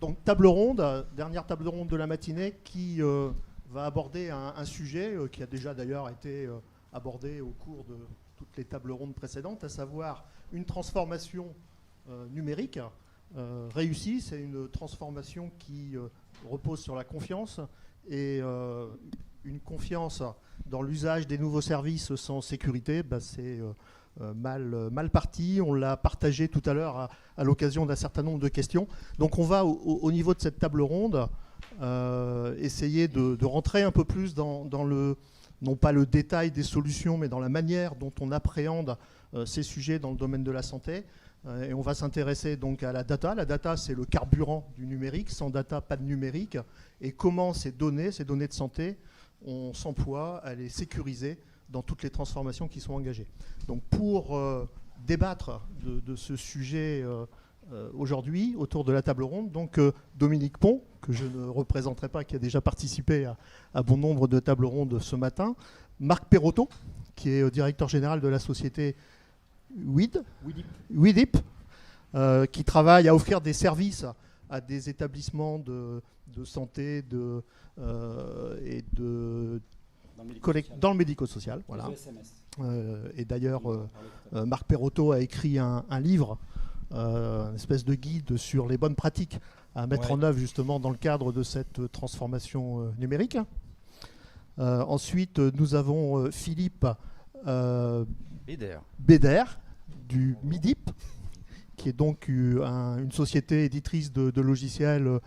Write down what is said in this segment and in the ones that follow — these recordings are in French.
Donc table ronde, dernière table ronde de la matinée qui va aborder un sujet qui a déjà d'ailleurs été abordé au cours de toutes les tables rondes précédentes, à savoir une transformation numérique réussie. C'est une transformation qui repose sur la confiance et une confiance dans l'usage des nouveaux services sans sécurité, c'est mal parti. On l'a partagé tout à l'heure à l'occasion d'un certain nombre de questions. Donc on va au niveau de cette table ronde essayer de rentrer un peu plus dans le, non pas le détail des solutions, mais dans la manière dont on appréhende ces sujets dans le domaine de la santé. Et on va s'intéresser donc à la data. La data, c'est le carburant du numérique. Sans data, pas de numérique. Et comment ces données de santé, on s'emploie à les sécuriser dans toutes les transformations qui sont engagées. Donc pour débattre de ce sujet aujourd'hui autour de la table ronde, donc Dominique Pont, que je ne représenterai pas, qui a déjà participé à bon nombre de tables rondes ce matin, Marc Perrotto, qui est directeur général de la société WIDIP, qui travaille à offrir des services à des établissements de santé et dans le médico-social. Voilà. Et d'ailleurs, Marc Perrotto a écrit un livre, une espèce de guide sur les bonnes pratiques à mettre en œuvre justement dans le cadre de cette transformation numérique. Ensuite, nous avons Philippe Béder du MIDIP, qui est donc une société éditrice de logiciels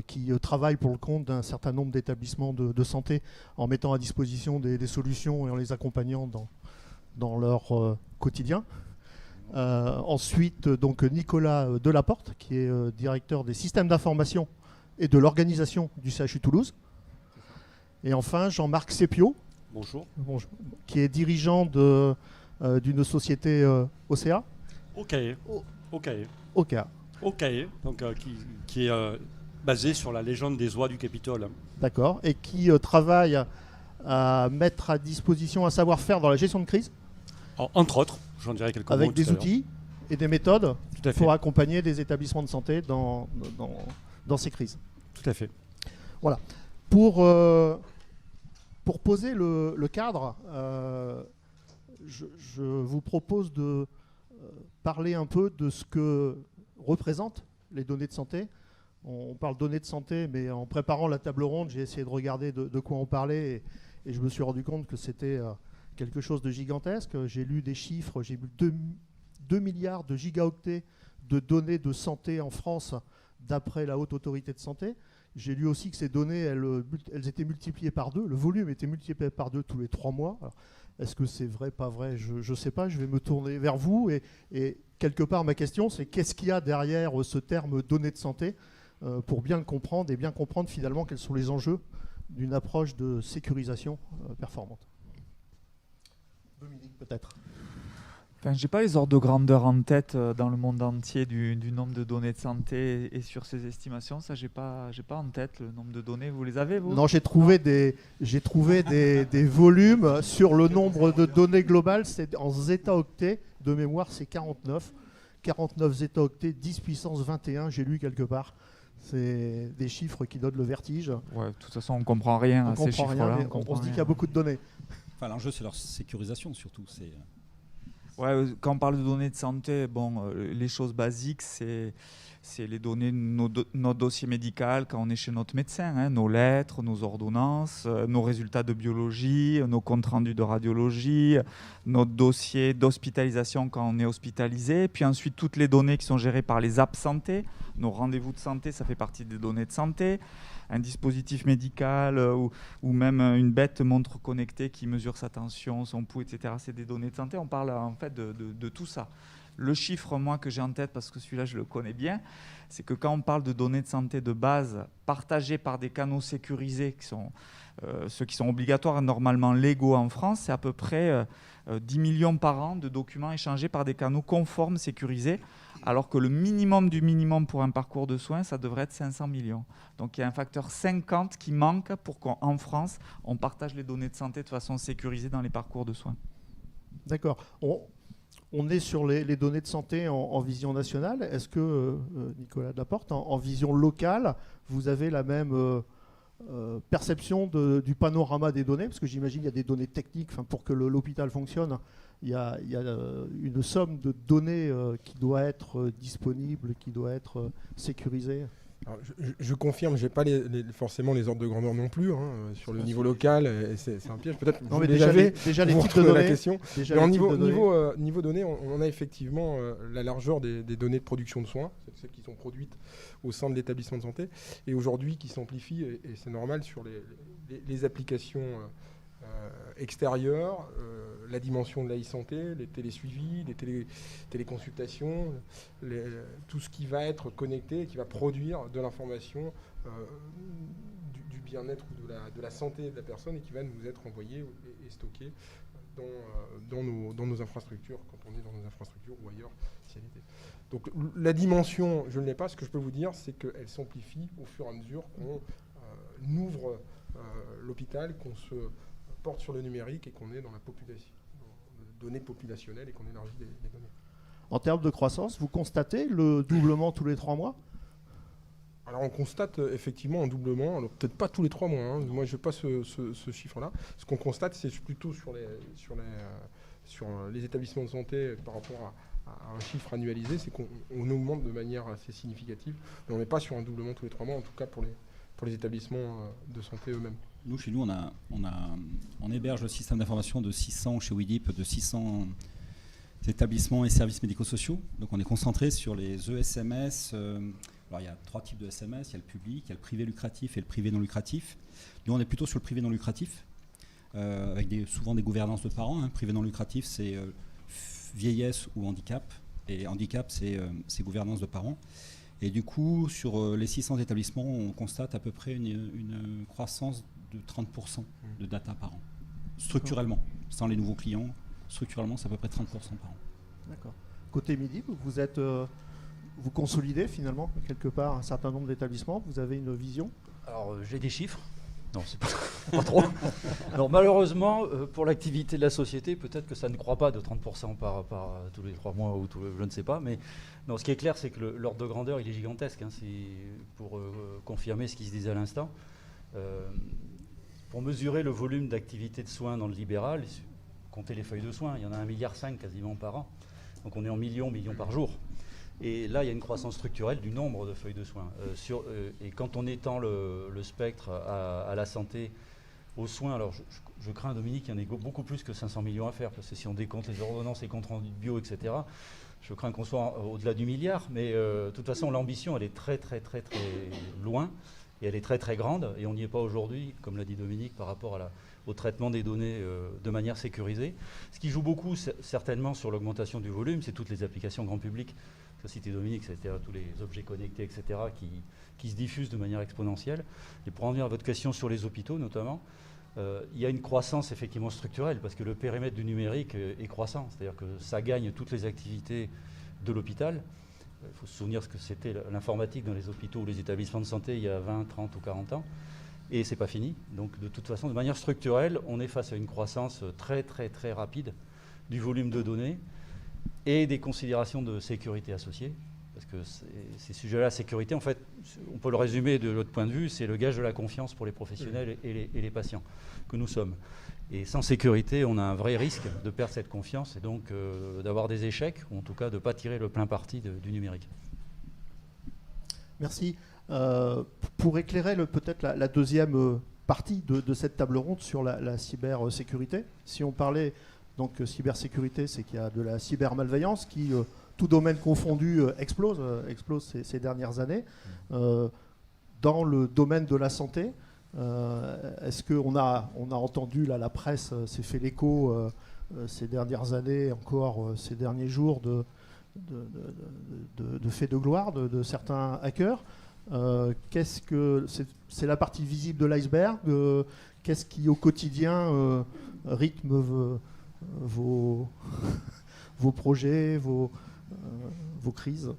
qui travaille pour le compte d'un certain nombre d'établissements de santé en mettant à disposition des solutions et en les accompagnant dans leur quotidien. Ensuite, donc Nicolas Delaporte, qui est directeur des systèmes d'information et de l'organisation du CHU Toulouse. Et enfin, Jean-Marc Sepio, bonjour, qui est dirigeant d'une société OCA. OK. Donc, qui est basé sur la légende des oies du Capitole. D'accord. Et qui travaille à mettre à disposition un savoir-faire dans la gestion de crise. Entre autres, j'en dirais quelques mots. Avec des outils et des méthodes pour fait. accompagner des établissements de santé dans ces crises. Tout à fait. Voilà. Pour poser le cadre, je vous propose de parler un peu de ce que représentent les données de santé. On parle données de santé, mais en préparant la table ronde, j'ai essayé de regarder de quoi on parlait et je me suis rendu compte que c'était quelque chose de gigantesque. J'ai lu des chiffres, j'ai lu 2 milliards de gigaoctets de données de santé en France d'après la Haute Autorité de Santé. J'ai lu aussi que ces données, elles étaient multipliées par 2. Le volume était multiplié par 2 tous les 3 mois. Alors, est-ce que c'est vrai, pas vrai? Je ne sais pas. Je vais me tourner vers vous. Et quelque part, ma question, c'est qu'est-ce qu'il y a derrière ce terme données de santé pour bien le comprendre et bien comprendre finalement quels sont les enjeux d'une approche de sécurisation performante. Dominique, peut-être. Enfin, je n'ai pas les ordres de grandeur en tête dans le monde entier du nombre de données de santé et sur ces estimations. Ça, j'ai pas en tête le nombre de données. Vous les avez, vous? Non, j'ai trouvé des volumes sur le nombre de données globales. C'est en zeta-octets. De mémoire, c'est 49. 49 zeta-octets, 10 puissance 21, j'ai lu quelque part. C'est des chiffres qui donnent le vertige. Ouais, de toute façon, on ne comprend rien à ces chiffres-là. On se dit qu'il y a beaucoup de données. Enfin, l'enjeu, c'est leur sécurisation surtout. Ouais, quand on parle de données de santé, les choses basiques, c'est les données de notre dossier médical quand on est chez notre médecin, nos lettres, nos ordonnances, nos résultats de biologie, nos comptes rendus de radiologie, notre dossier d'hospitalisation quand on est hospitalisé, puis ensuite toutes les données qui sont gérées par les apps santé, nos rendez-vous de santé, ça fait partie des données de santé. Un dispositif médical ou même une bête montre connectée qui mesure sa tension, son pouls, etc. C'est des données de santé. On parle en fait de tout ça. Le chiffre, moi, que j'ai en tête, parce que celui-là, je le connais bien, c'est que quand on parle de données de santé de base partagées par des canaux sécurisés, qui sont ceux qui sont obligatoires et normalement légaux en France, c'est à peu près 10 millions par an de documents échangés par des canaux conformes sécurisés, alors que le minimum du minimum pour un parcours de soins, ça devrait être 500 millions. Donc il y a un facteur 50 qui manque pour qu'en France, on partage les données de santé de façon sécurisée dans les parcours de soins. D'accord. On est sur les données de santé en vision nationale. Est-ce que, Nicolas Delaporte, en vision locale, vous avez la même perception du panorama des données? Parce que j'imagine qu'il y a des données techniques. Pour que l'hôpital fonctionne, il y a une somme de données qui doit être disponible, qui doit être sécurisée. Alors, je confirme, je n'ai pas forcément les ordres de grandeur non plus sur le niveau local. C'est un piège. Peut-être non, mais déjà les types de données. La question. Déjà mais niveau données, on a effectivement la largeur des données de production de soins, celles qui sont produites au sein de l'établissement de santé, et aujourd'hui qui s'amplifient, et c'est normal, sur les applications extérieures, la dimension de la e-santé, les télésuivis, les téléconsultations, tout ce qui va être connecté et qui va produire de l'information du bien-être ou de la santé de la personne et qui va nous être envoyé et stocké dans nos infrastructures, quand on est dans nos infrastructures ou ailleurs si elle était. Donc la dimension, je ne l'ai pas. Ce que je peux vous dire, c'est qu'elle s'amplifie au fur et à mesure qu'on ouvre l'hôpital, qu'on se porte sur le numérique et qu'on est dans la population, dans les données populationnelles et qu'on élargit les données. En termes de croissance, vous constatez le doublement tous les 3 mois ? Alors on constate effectivement un doublement, alors peut-être pas tous les 3 mois, moi je n'ai pas ce chiffre-là. Ce qu'on constate, c'est plutôt sur les établissements de santé par rapport à un chiffre annualisé, c'est qu'on augmente de manière assez significative, mais on n'est pas sur un doublement tous les 3 mois, en tout cas pour les établissements de santé eux-mêmes. Nous, chez nous, on héberge le système d'information de 600, chez WIDIP, de 600 établissements et services médico-sociaux. Donc on est concentré sur les ESMS. Alors il y a 3 types de SMS, il y a le public, il y a le privé lucratif et le privé non lucratif. Nous, on est plutôt sur le privé non lucratif, avec souvent des gouvernances de parents. Privé non lucratif, c'est vieillesse ou handicap. Et handicap, c'est gouvernance de parents. Et du coup, sur les 600 établissements, on constate à peu près une croissance de 30% de data par an. Structurellement, sans les nouveaux clients, structurellement, c'est à peu près 30% par an. D'accord. Côté midi, vous consolidez finalement quelque part un certain nombre d'établissements. Vous avez une vision? Alors, j'ai des chiffres. Non, c'est pas trop. Alors, malheureusement, pour l'activité de la société, peut-être que ça ne croît pas de 30% par tous les 3 mois ou je ne sais pas. Mais non, ce qui est clair, c'est que l'ordre de grandeur, il est gigantesque. C'est pour confirmer ce qui se disait à l'instant. Pour mesurer le volume d'activité de soins dans le libéral, comptez les feuilles de soins, il y en a 1,5 milliard quasiment par an. Donc on est en millions par jour. Et là, il y a une croissance structurelle du nombre de feuilles de soins. Et quand on étend le spectre à la santé, aux soins, alors je crains, Dominique, qu'il y en ait beaucoup plus que 500 millions à faire, parce que si on décompte les ordonnances, les comptes rendus bio, etc., je crains qu'on soit au-delà du milliard. Mais de toute façon, l'ambition, elle est très, très, très, très loin, et elle est très, très grande, et on n'y est pas aujourd'hui, comme l'a dit Dominique, par rapport au traitement des données de manière sécurisée. Ce qui joue beaucoup, certainement, sur l'augmentation du volume, c'est toutes les applications grand public. Ça citait Dominique, c'est-à-dire tous les objets connectés, etc., qui se diffusent de manière exponentielle. Et pour en venir à votre question sur les hôpitaux, notamment, il y a une croissance effectivement structurelle, parce que le périmètre du numérique est croissant. C'est-à-dire que ça gagne toutes les activités de l'hôpital. Il faut se souvenir ce que c'était l'informatique dans les hôpitaux ou les établissements de santé il y a 20, 30 ou 40 ans. Et c'est pas fini. Donc de toute façon, de manière structurelle, on est face à une croissance très très très rapide du volume de données et des considérations de sécurité associées. Parce que ces sujets-là, la sécurité, en fait, on peut le résumer de l'autre point de vue, c'est le gage de la confiance pour les professionnels et les patients que nous sommes. Et sans sécurité, on a un vrai risque de perdre cette confiance et donc d'avoir des échecs, ou en tout cas de ne pas tirer le plein parti du numérique. Merci. Pour éclairer peut-être la deuxième partie de cette table ronde sur la cybersécurité, si on parlait donc cybersécurité, c'est qu'il y a de la cybermalveillance qui, tout domaine confondu, explose ces dernières années. Dans le domaine de la santé, est-ce qu'on a entendu, là, la presse s'est fait l'écho ces dernières années, encore ces derniers jours, de faits de gloire de certains hackers. Qu'est-ce que c'est la partie visible de l'iceberg. Qu'est-ce qui au quotidien rythme vos projets, vos crises?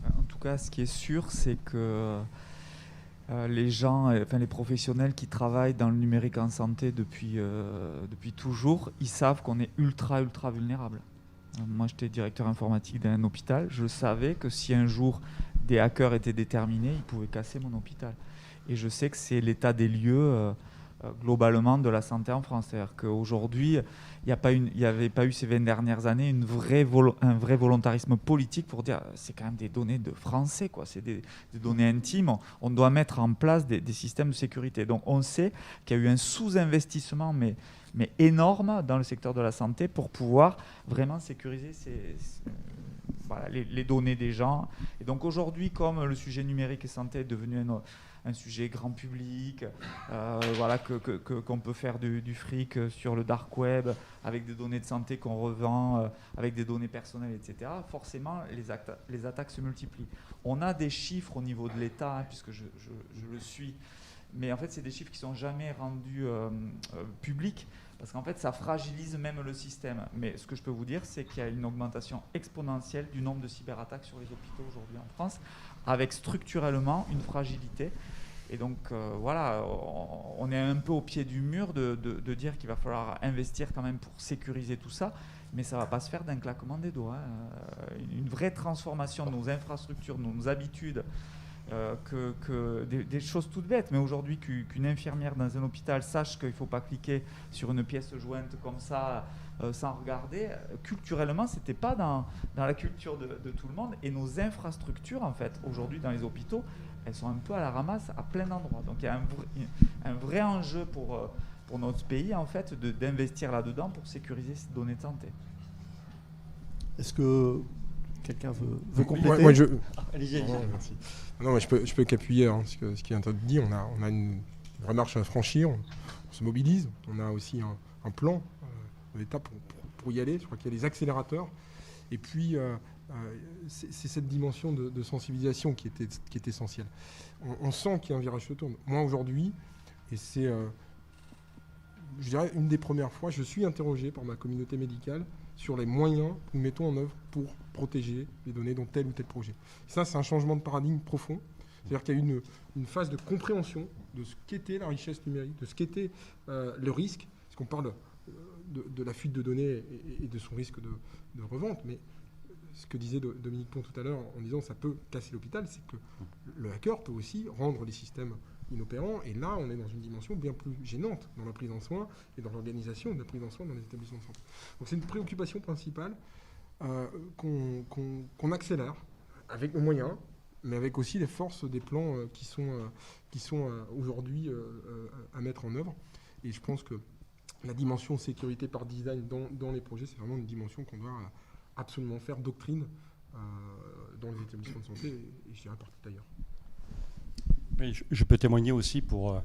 En tout cas, ce qui est sûr, c'est que les gens, les professionnels qui travaillent dans le numérique en santé depuis toujours, ils savent qu'on est ultra vulnérable. Moi, j'étais directeur informatique d'un hôpital. Je savais que si un jour des hackers étaient déterminés, ils pouvaient casser mon hôpital. Et je sais que c'est l'état des lieux globalement de la santé en France. C'est-à-dire qu'aujourd'hui, il n'y avait pas eu ces 20 dernières années un vrai volontarisme politique pour dire c'est quand même des données de Français, quoi. C'est des données intimes. On doit mettre en place des systèmes de sécurité. Donc on sait qu'il y a eu un sous-investissement, mais énorme dans le secteur de la santé pour pouvoir vraiment sécuriser les données des gens. Et donc aujourd'hui, comme le sujet numérique et santé est devenu un sujet grand public, qu'on peut faire du fric sur le dark web avec des données de santé qu'on revend, avec des données personnelles, etc., forcément les attaques se multiplient. On a des chiffres au niveau de l'État, puisque je le suis, mais en fait c'est des chiffres qui ne sont jamais rendus publics, parce qu'en fait ça fragilise même le système. Mais ce que je peux vous dire, c'est qu'il y a une augmentation exponentielle du nombre de cyberattaques sur les hôpitaux aujourd'hui en France, avec structurellement une fragilité. Et donc on est un peu au pied du mur de dire qu'il va falloir investir quand même pour sécuriser tout ça, mais ça ne va pas se faire d'un claquement des doigts. Une vraie transformation de nos infrastructures, de nos habitudes, des choses toutes bêtes, mais aujourd'hui qu'une infirmière dans un hôpital sache qu'il ne faut pas cliquer sur une pièce jointe comme ça sans regarder, culturellement c'était pas dans la culture de tout le monde, et nos infrastructures en fait aujourd'hui dans les hôpitaux, elles sont un peu à la ramasse à plein d'endroits. Donc il y a un vrai enjeu pour notre pays en fait d'investir là-dedans pour sécuriser ces données de santé. Est-ce que quelqu'un veut compléter? Allez-y. Merci. Non, mais je peux qu'appuyer ce qui est en train de dire. On a une vraie marche à franchir. On se mobilise. On a aussi un plan de l'État pour y aller. Je crois qu'il y a des accélérateurs. Et puis, c'est cette dimension de sensibilisation qui est essentielle. On sent qu'il y a un virage qui se tourne. Moi, aujourd'hui, et c'est, je dirais, une des premières fois, je suis interrogé par ma communauté médicale sur les moyens que nous mettons en œuvre pour protéger les données dans tel ou tel projet. Ça, c'est un changement de paradigme profond. C'est-à-dire qu'il y a eu une phase de compréhension de ce qu'était la richesse numérique, de ce qu'était le risque, parce qu'on parle de la fuite de données et de son risque de revente, mais ce que disait Dominique Pont tout à l'heure en disant que ça peut casser l'hôpital, c'est que le hacker peut aussi rendre les systèmes inopérants, et là on est dans une dimension bien plus gênante dans la prise en soin et dans l'organisation de la prise en soin dans les établissements de santé. Donc c'est une préoccupation principale qu'on accélère avec nos moyens, mais avec aussi les forces des plans qui sont aujourd'hui à mettre en œuvre. Et je pense que la dimension sécurité par design dans les projets, c'est vraiment une dimension qu'on doit absolument faire doctrine dans les établissements de santé, et je dirais partout ailleurs. Oui, je peux témoigner aussi pour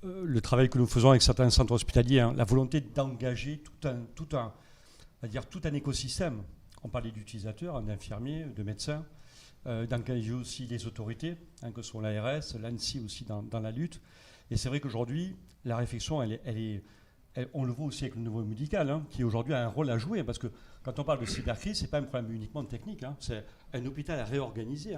le travail que nous faisons avec certains centres hospitaliers, la volonté d'engager tout un écosystème. On parlait d'utilisateurs, d'infirmiers, de médecins, d'engager aussi les autorités, que sont l'ARS, l'ANSSI aussi dans la lutte. Et c'est vrai qu'aujourd'hui, la réflexion, on le voit aussi avec le niveau médical, qui aujourd'hui a un rôle à jouer, parce que quand on parle de cybercrise, ce n'est pas un problème uniquement technique, c'est un hôpital à réorganiser.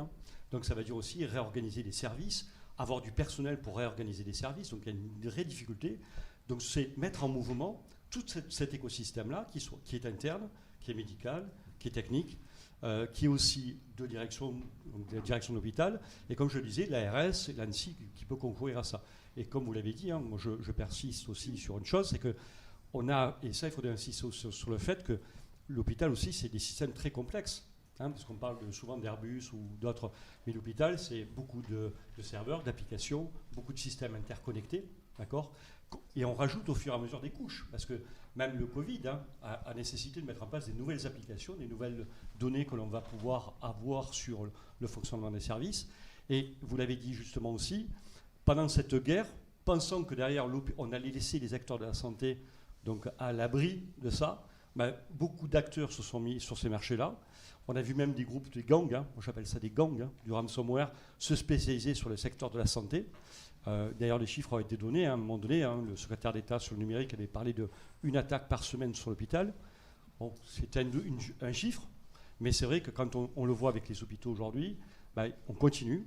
Donc ça veut dire aussi réorganiser les services, avoir du personnel pour réorganiser les services, donc il y a une vraie difficulté. Donc c'est mettre en mouvement tout cet écosystème-là qui est interne, qui est médical, qui est technique, qui est aussi de direction de l'hôpital, et comme je le disais, l'ARS, l'ANSSI qui peut concourir à ça. Et comme vous l'avez dit, moi je persiste aussi sur une chose, c'est que et ça il faudrait insister sur le fait que l'hôpital aussi c'est des systèmes très complexes, parce qu'on parle souvent d'Airbus ou d'autres, mais l'hôpital c'est beaucoup de serveurs, d'applications, beaucoup de systèmes interconnectés, d'accord ? Et on rajoute au fur et à mesure des couches, parce que même le Covid a nécessité de mettre en place des nouvelles applications, des nouvelles données que l'on va pouvoir avoir sur le fonctionnement des services. Et vous l'avez dit justement aussi, pendant cette guerre, pensant que derrière on allait laisser les acteurs de la santé donc à l'abri de ça, beaucoup d'acteurs se sont mis sur ces marchés-là. On a vu même des groupes de gangs, moi j'appelle ça des gangs, du ransomware, se spécialiser sur le secteur de la santé. D'ailleurs, les chiffres ont été donnés. À un moment donné, le secrétaire d'État sur le numérique avait parlé d'une attaque par semaine sur l'hôpital. Bon, c'était un chiffre, mais c'est vrai que quand on le voit avec les hôpitaux aujourd'hui, on continue.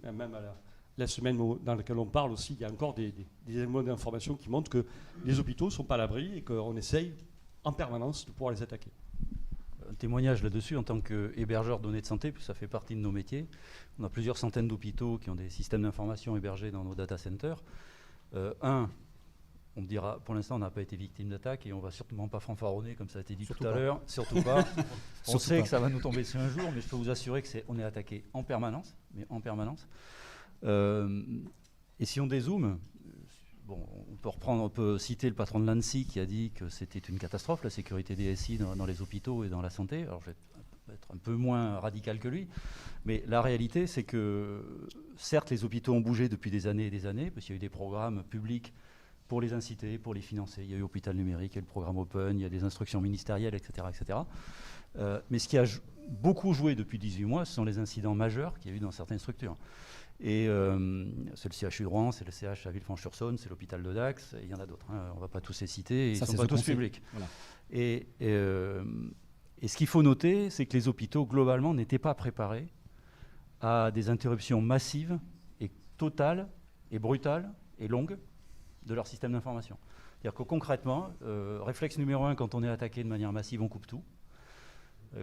Même à la semaine dans laquelle on parle aussi, il y a encore des éléments d'information qui montrent que les hôpitaux ne sont pas à l'abri et qu'on essaye en permanence de pouvoir les attaquer. un témoignage là-dessus en tant qu'hébergeur de données de santé, puis ça fait partie de nos métiers. On a plusieurs centaines d'hôpitaux qui ont des systèmes d'information hébergés dans nos data centers. On me dira, pour l'instant, on n'a pas été victime d'attaque et on ne va sûrement pas fanfaronner, comme ça a été dit tout à l'heure. Surtout pas. On sait que ça va nous tomber dessus un jour, mais je peux vous assurer qu'on est attaqué en permanence. Mais en permanence. Et si on dézoome, bon, on peut citer le patron de l'ANSSI qui a dit que c'était une catastrophe, la sécurité des SI dans les hôpitaux et dans la santé. Alors je vais être un peu moins radical que lui, mais la réalité, c'est que certes, les hôpitaux ont bougé depuis des années et des années, parce qu'il y a eu des programmes publics pour les inciter, pour les financer. Il y a eu Hôpital Numérique, il y a le programme Open, il y a des instructions ministérielles, etc. etc. Mais ce qui a beaucoup joué depuis 18 mois, ce sont les incidents majeurs qu'il y a eu dans certaines structures. Et c'est le CHU de Rouen, c'est le CH à Villefranche-sur-Saône, c'est l'hôpital de Dax, et il y en a d'autres. Hein, on ne va pas tous les citer, ils ne sont pas tous publics. Voilà. Et ce qu'il faut noter, c'est que les hôpitaux, globalement, n'étaient pas préparés à des interruptions massives et totales et brutales et longues de leur système d'information. C'est-à-dire que concrètement, réflexe numéro 1, quand on est attaqué de manière massive, on coupe tout.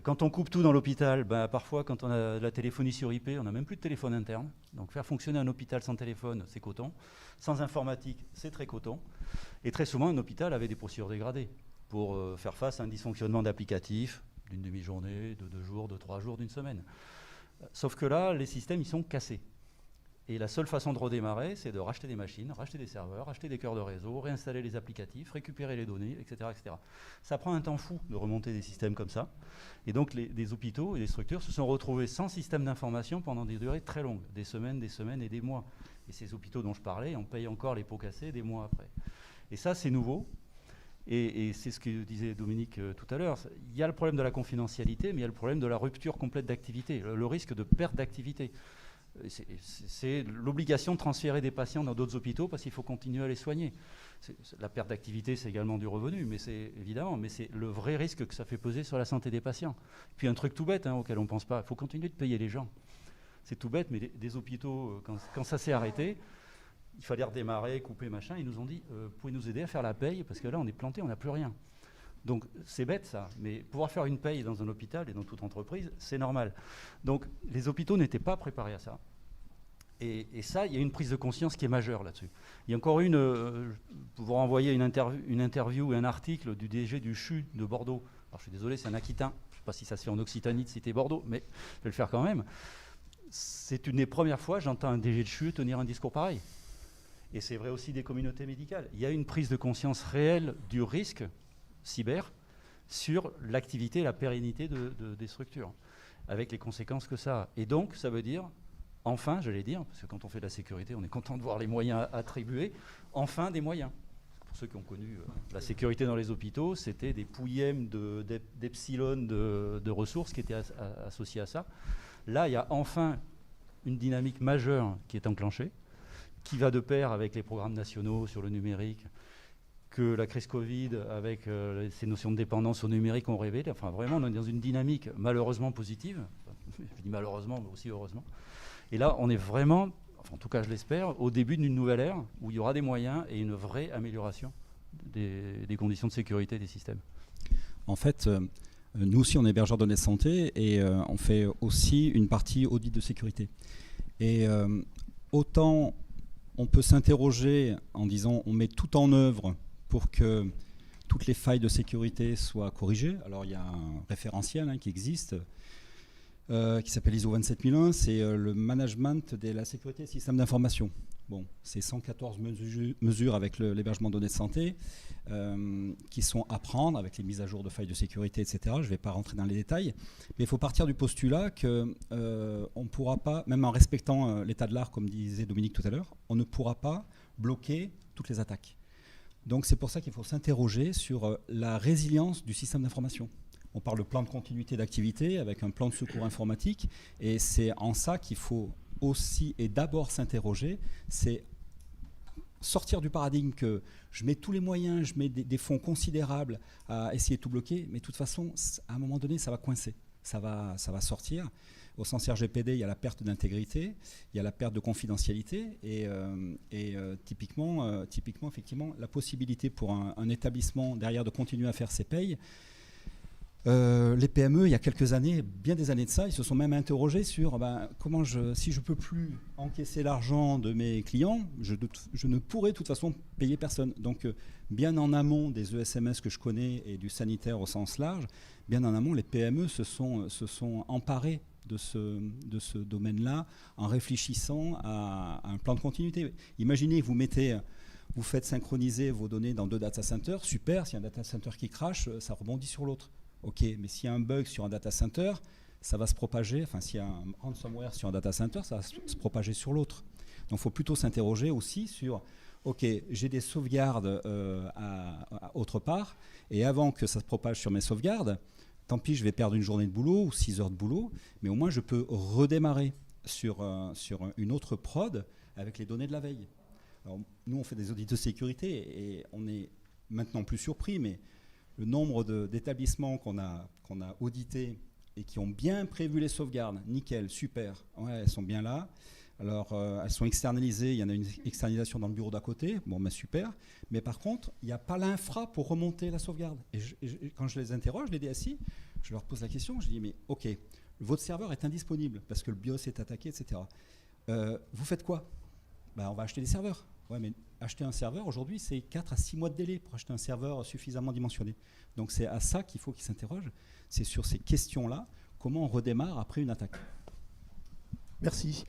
Quand on coupe tout dans l'hôpital, parfois quand on a de la téléphonie sur IP, on n'a même plus de téléphone interne. Donc faire fonctionner un hôpital sans téléphone, c'est coton. Sans informatique, c'est très coton. Et très souvent, un hôpital avait des procédures dégradées pour faire face à un dysfonctionnement d'applicatifs d'une demi-journée, de 2 jours, de 3 jours, d'une semaine. Sauf que là, les systèmes, ils sont cassés. Et la seule façon de redémarrer, c'est de racheter des machines, racheter des serveurs, racheter des cœurs de réseau, réinstaller les applicatifs, récupérer les données, etc., etc. Ça prend un temps fou de remonter des systèmes comme ça. Et donc les hôpitaux et les structures se sont retrouvés sans système d'information pendant des durées très longues, des semaines et des mois. Et ces hôpitaux dont je parlais, on paye encore les pots cassés des mois après. Et ça, c'est nouveau. Et c'est ce que disait Dominique tout à l'heure. Il y a le problème de la confidentialité, mais il y a le problème de la rupture complète d'activité, le risque de perte d'activité. C'est l'obligation de transférer des patients dans d'autres hôpitaux parce qu'il faut continuer à les soigner. La perte d'activité, c'est également du revenu, mais c'est le vrai risque que ça fait peser sur la santé des patients. Puis un truc tout bête auquel on ne pense pas, il faut continuer de payer les gens. C'est tout bête, mais des hôpitaux, quand ça s'est arrêté, il fallait redémarrer, couper, machin. Ils nous ont dit, vous pouvez nous aider à faire la paye parce que là, on est planté, on n'a plus rien. Donc c'est bête ça, mais pouvoir faire une paye dans un hôpital et dans toute entreprise, c'est normal. Donc les hôpitaux n'étaient pas préparés à ça. Et ça, il y a une prise de conscience qui est majeure là-dessus. Il y a encore je peux vous renvoyer une interview et un article du DG du CHU de Bordeaux. Alors je suis désolé, c'est un Aquitain. Je ne sais pas si ça se fait en Occitanie de citer Bordeaux, mais je vais le faire quand même. C'est une des premières fois que j'entends un DG de CHU tenir un discours pareil. Et c'est vrai aussi des communautés médicales. Il y a une prise de conscience réelle du risque cyber sur l'activité et la pérennité des structures, avec les conséquences que ça a. Et donc, ça veut dire, enfin, j'allais dire, parce que quand on fait de la sécurité, on est content de voir les moyens attribués, enfin des moyens. Pour ceux qui ont connu la sécurité dans les hôpitaux, c'était des pouillèmes d'epsilon de ressources qui étaient associées à ça. Là, il y a enfin une dynamique majeure qui est enclenchée, qui va de pair avec les programmes nationaux sur le numérique, que la crise Covid, avec ces notions de dépendance au numérique, ont révélé. Enfin, vraiment, on est dans une dynamique malheureusement positive. Je dis malheureusement, mais aussi heureusement. Et là, on est vraiment, enfin, en tout cas, je l'espère, au début d'une nouvelle ère où il y aura des moyens et une vraie amélioration des conditions de sécurité des systèmes. En fait, nous aussi, on est hébergeurs de données de santé et on fait aussi une partie audit de sécurité. Et autant on peut s'interroger en disant on met tout en œuvre pour que toutes les failles de sécurité soient corrigées. Alors il y a un référentiel qui existe, qui s'appelle ISO 27001, c'est le management de la sécurité des systèmes d'information. Bon, c'est 114 mesures avec l'hébergement de données de santé qui sont à prendre avec les mises à jour de failles de sécurité, etc. Je ne vais pas rentrer dans les détails, mais il faut partir du postulat qu'on ne pourra pas, même en respectant l'état de l'art, comme disait Dominique tout à l'heure, on ne pourra pas bloquer toutes les attaques. Donc c'est pour ça qu'il faut s'interroger sur la résilience du système d'information. On parle de plan de continuité d'activité avec un plan de secours informatique, et c'est en ça qu'il faut aussi et d'abord s'interroger, c'est sortir du paradigme que je mets tous les moyens, je mets des fonds considérables à essayer de tout bloquer, mais de toute façon, à un moment donné, ça va coincer, ça va sortir. Au sens RGPD, il y a la perte d'intégrité, il y a la perte de confidentialité, et typiquement, effectivement, la possibilité pour un établissement derrière de continuer à faire ses payes, Les PME, il y a quelques années, bien des années de ça, ils se sont même interrogés sur comment si je ne peux plus encaisser l'argent de mes clients, je ne pourrai de toute façon payer personne. Donc, bien en amont des ESMS que je connais et du sanitaire au sens large, bien en amont, les PME se sont emparés de ce domaine-là en réfléchissant à un plan de continuité. Imaginez, vous faites synchroniser vos données dans 2 data centers, super, s'il y a un data center qui crache, ça rebondit sur l'autre. Ok, mais s'il y a un bug sur un data center, ça va se propager, enfin s'il y a un ransomware sur un data center, ça va se propager sur l'autre. Donc il faut plutôt s'interroger aussi sur, ok, j'ai des sauvegardes autre part, et avant que ça se propage sur mes sauvegardes, tant pis, je vais perdre une journée de boulot ou 6 heures de boulot, mais au moins je peux redémarrer sur une autre prod avec les données de la veille. Alors, nous, on fait des audits de sécurité et on est maintenant plus surpris, mais le nombre d'établissements qu'on a audités et qui ont bien prévu les sauvegardes, nickel, super, ouais, elles sont bien là. Alors, elles sont externalisées, il y en a une externalisation dans le bureau d'à côté, bon, ben super. Mais par contre, il n'y a pas l'infra pour remonter la sauvegarde. Et quand je les interroge, les DSI, je leur pose la question, je dis, mais ok, votre serveur est indisponible parce que le BIOS est attaqué, etc. Vous faites quoi? Ben, on va acheter des serveurs. Ouais, mais acheter un serveur, aujourd'hui, c'est 4 à 6 mois de délai pour acheter un serveur suffisamment dimensionné. Donc c'est à ça qu'il faut qu'ils s'interrogent. C'est sur ces questions-là, comment on redémarre après une attaque. Merci.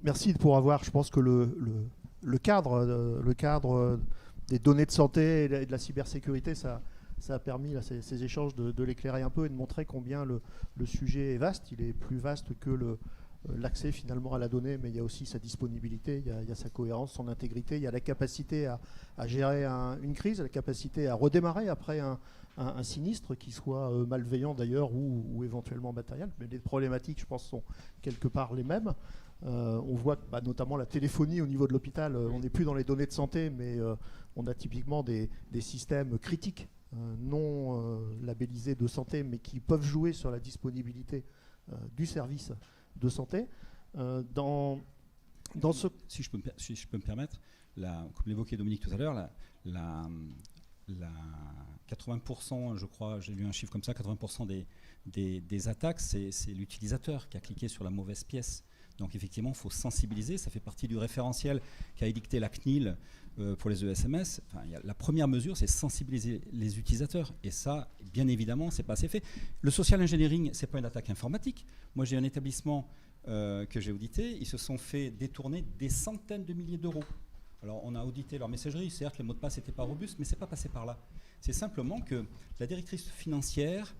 Merci pour avoir, je pense que le cadre des données de santé et de la cybersécurité, ça a permis, là, ces échanges, de l'éclairer un peu et de montrer combien le sujet est vaste. Il est plus vaste que l'accès finalement à la donnée, mais il y a aussi sa disponibilité, il y a sa cohérence, son intégrité, il y a la capacité à gérer une crise, la capacité à redémarrer après un sinistre, qui soit malveillant d'ailleurs ou éventuellement matériel. Mais les problématiques, je pense, sont quelque part les mêmes. On voit notamment la téléphonie au niveau de l'hôpital, on n'est plus dans les données de santé, mais on a typiquement des systèmes critiques non labellisés de santé, mais qui peuvent jouer sur la disponibilité du service de santé. Si je peux me permettre, comme l'évoquait Dominique tout à l'heure, 80%, je crois, j'ai lu un chiffre comme ça, 80% des attaques, c'est l'utilisateur qui a cliqué sur la mauvaise pièce. Donc effectivement, il faut sensibiliser, ça fait partie du référentiel qu'a édicté la CNIL pour les ESMS. Enfin, la première mesure, c'est sensibiliser les utilisateurs. Et ça, bien évidemment, c'est pas assez fait. Le social engineering, c'est pas une attaque informatique. Moi, j'ai un établissement que j'ai audité, ils se sont fait détourner des centaines de milliers d'euros. Alors, on a audité leur messagerie, certes, les mots de passe n'étaient pas robustes, mais c'est pas passé par là. C'est simplement que la directrice financière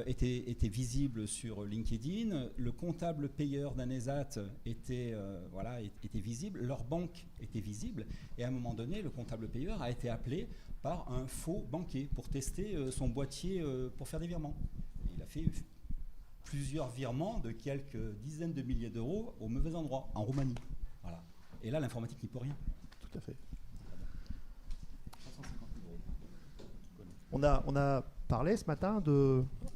était visible sur LinkedIn, le comptable payeur d'un ESAT était visible, leur banque était visible, et à un moment donné, le comptable payeur a été appelé par un faux banquier pour tester son boîtier pour faire des virements. Il a fait plusieurs virements de quelques dizaines de milliers d'euros au mauvais endroit, en Roumanie. Voilà. Et là, l'informatique n'y peut rien. Tout à fait. On a parlé ce matin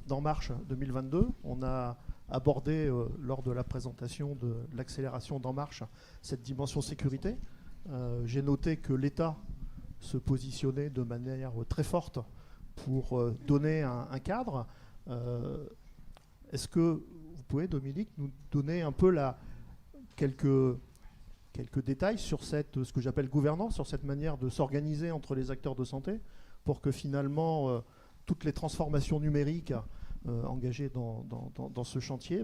d'En Marche 2022. On a abordé lors de la présentation de l'accélération d'En Marche cette dimension sécurité. J'ai noté que l'État se positionnait de manière très forte pour donner un cadre. Est-ce que vous pouvez, Dominique, nous donner un peu quelques détails sur ce que j'appelle gouvernance, sur cette manière de s'organiser entre les acteurs de santé pour que finalement toutes les transformations numériques engagées dans ce chantier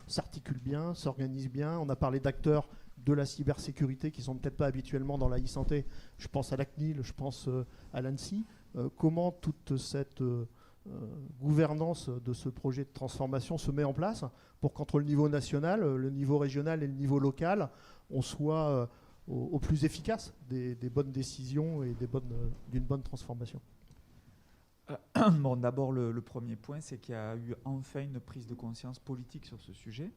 s'articulent bien, s'organisent bien. On a parlé d'acteurs de la cybersécurité qui ne sont peut-être pas habituellement dans la e-santé. Je pense à la CNIL, je pense à l'ANSSI. Comment toute cette gouvernance de ce projet de transformation se met en place pour qu'entre le niveau national, le niveau régional et le niveau local, on soit au plus efficace des bonnes décisions et d'une bonne transformation. Bon, d'abord, le premier point, c'est qu'il y a eu enfin une prise de conscience politique sur ce sujet.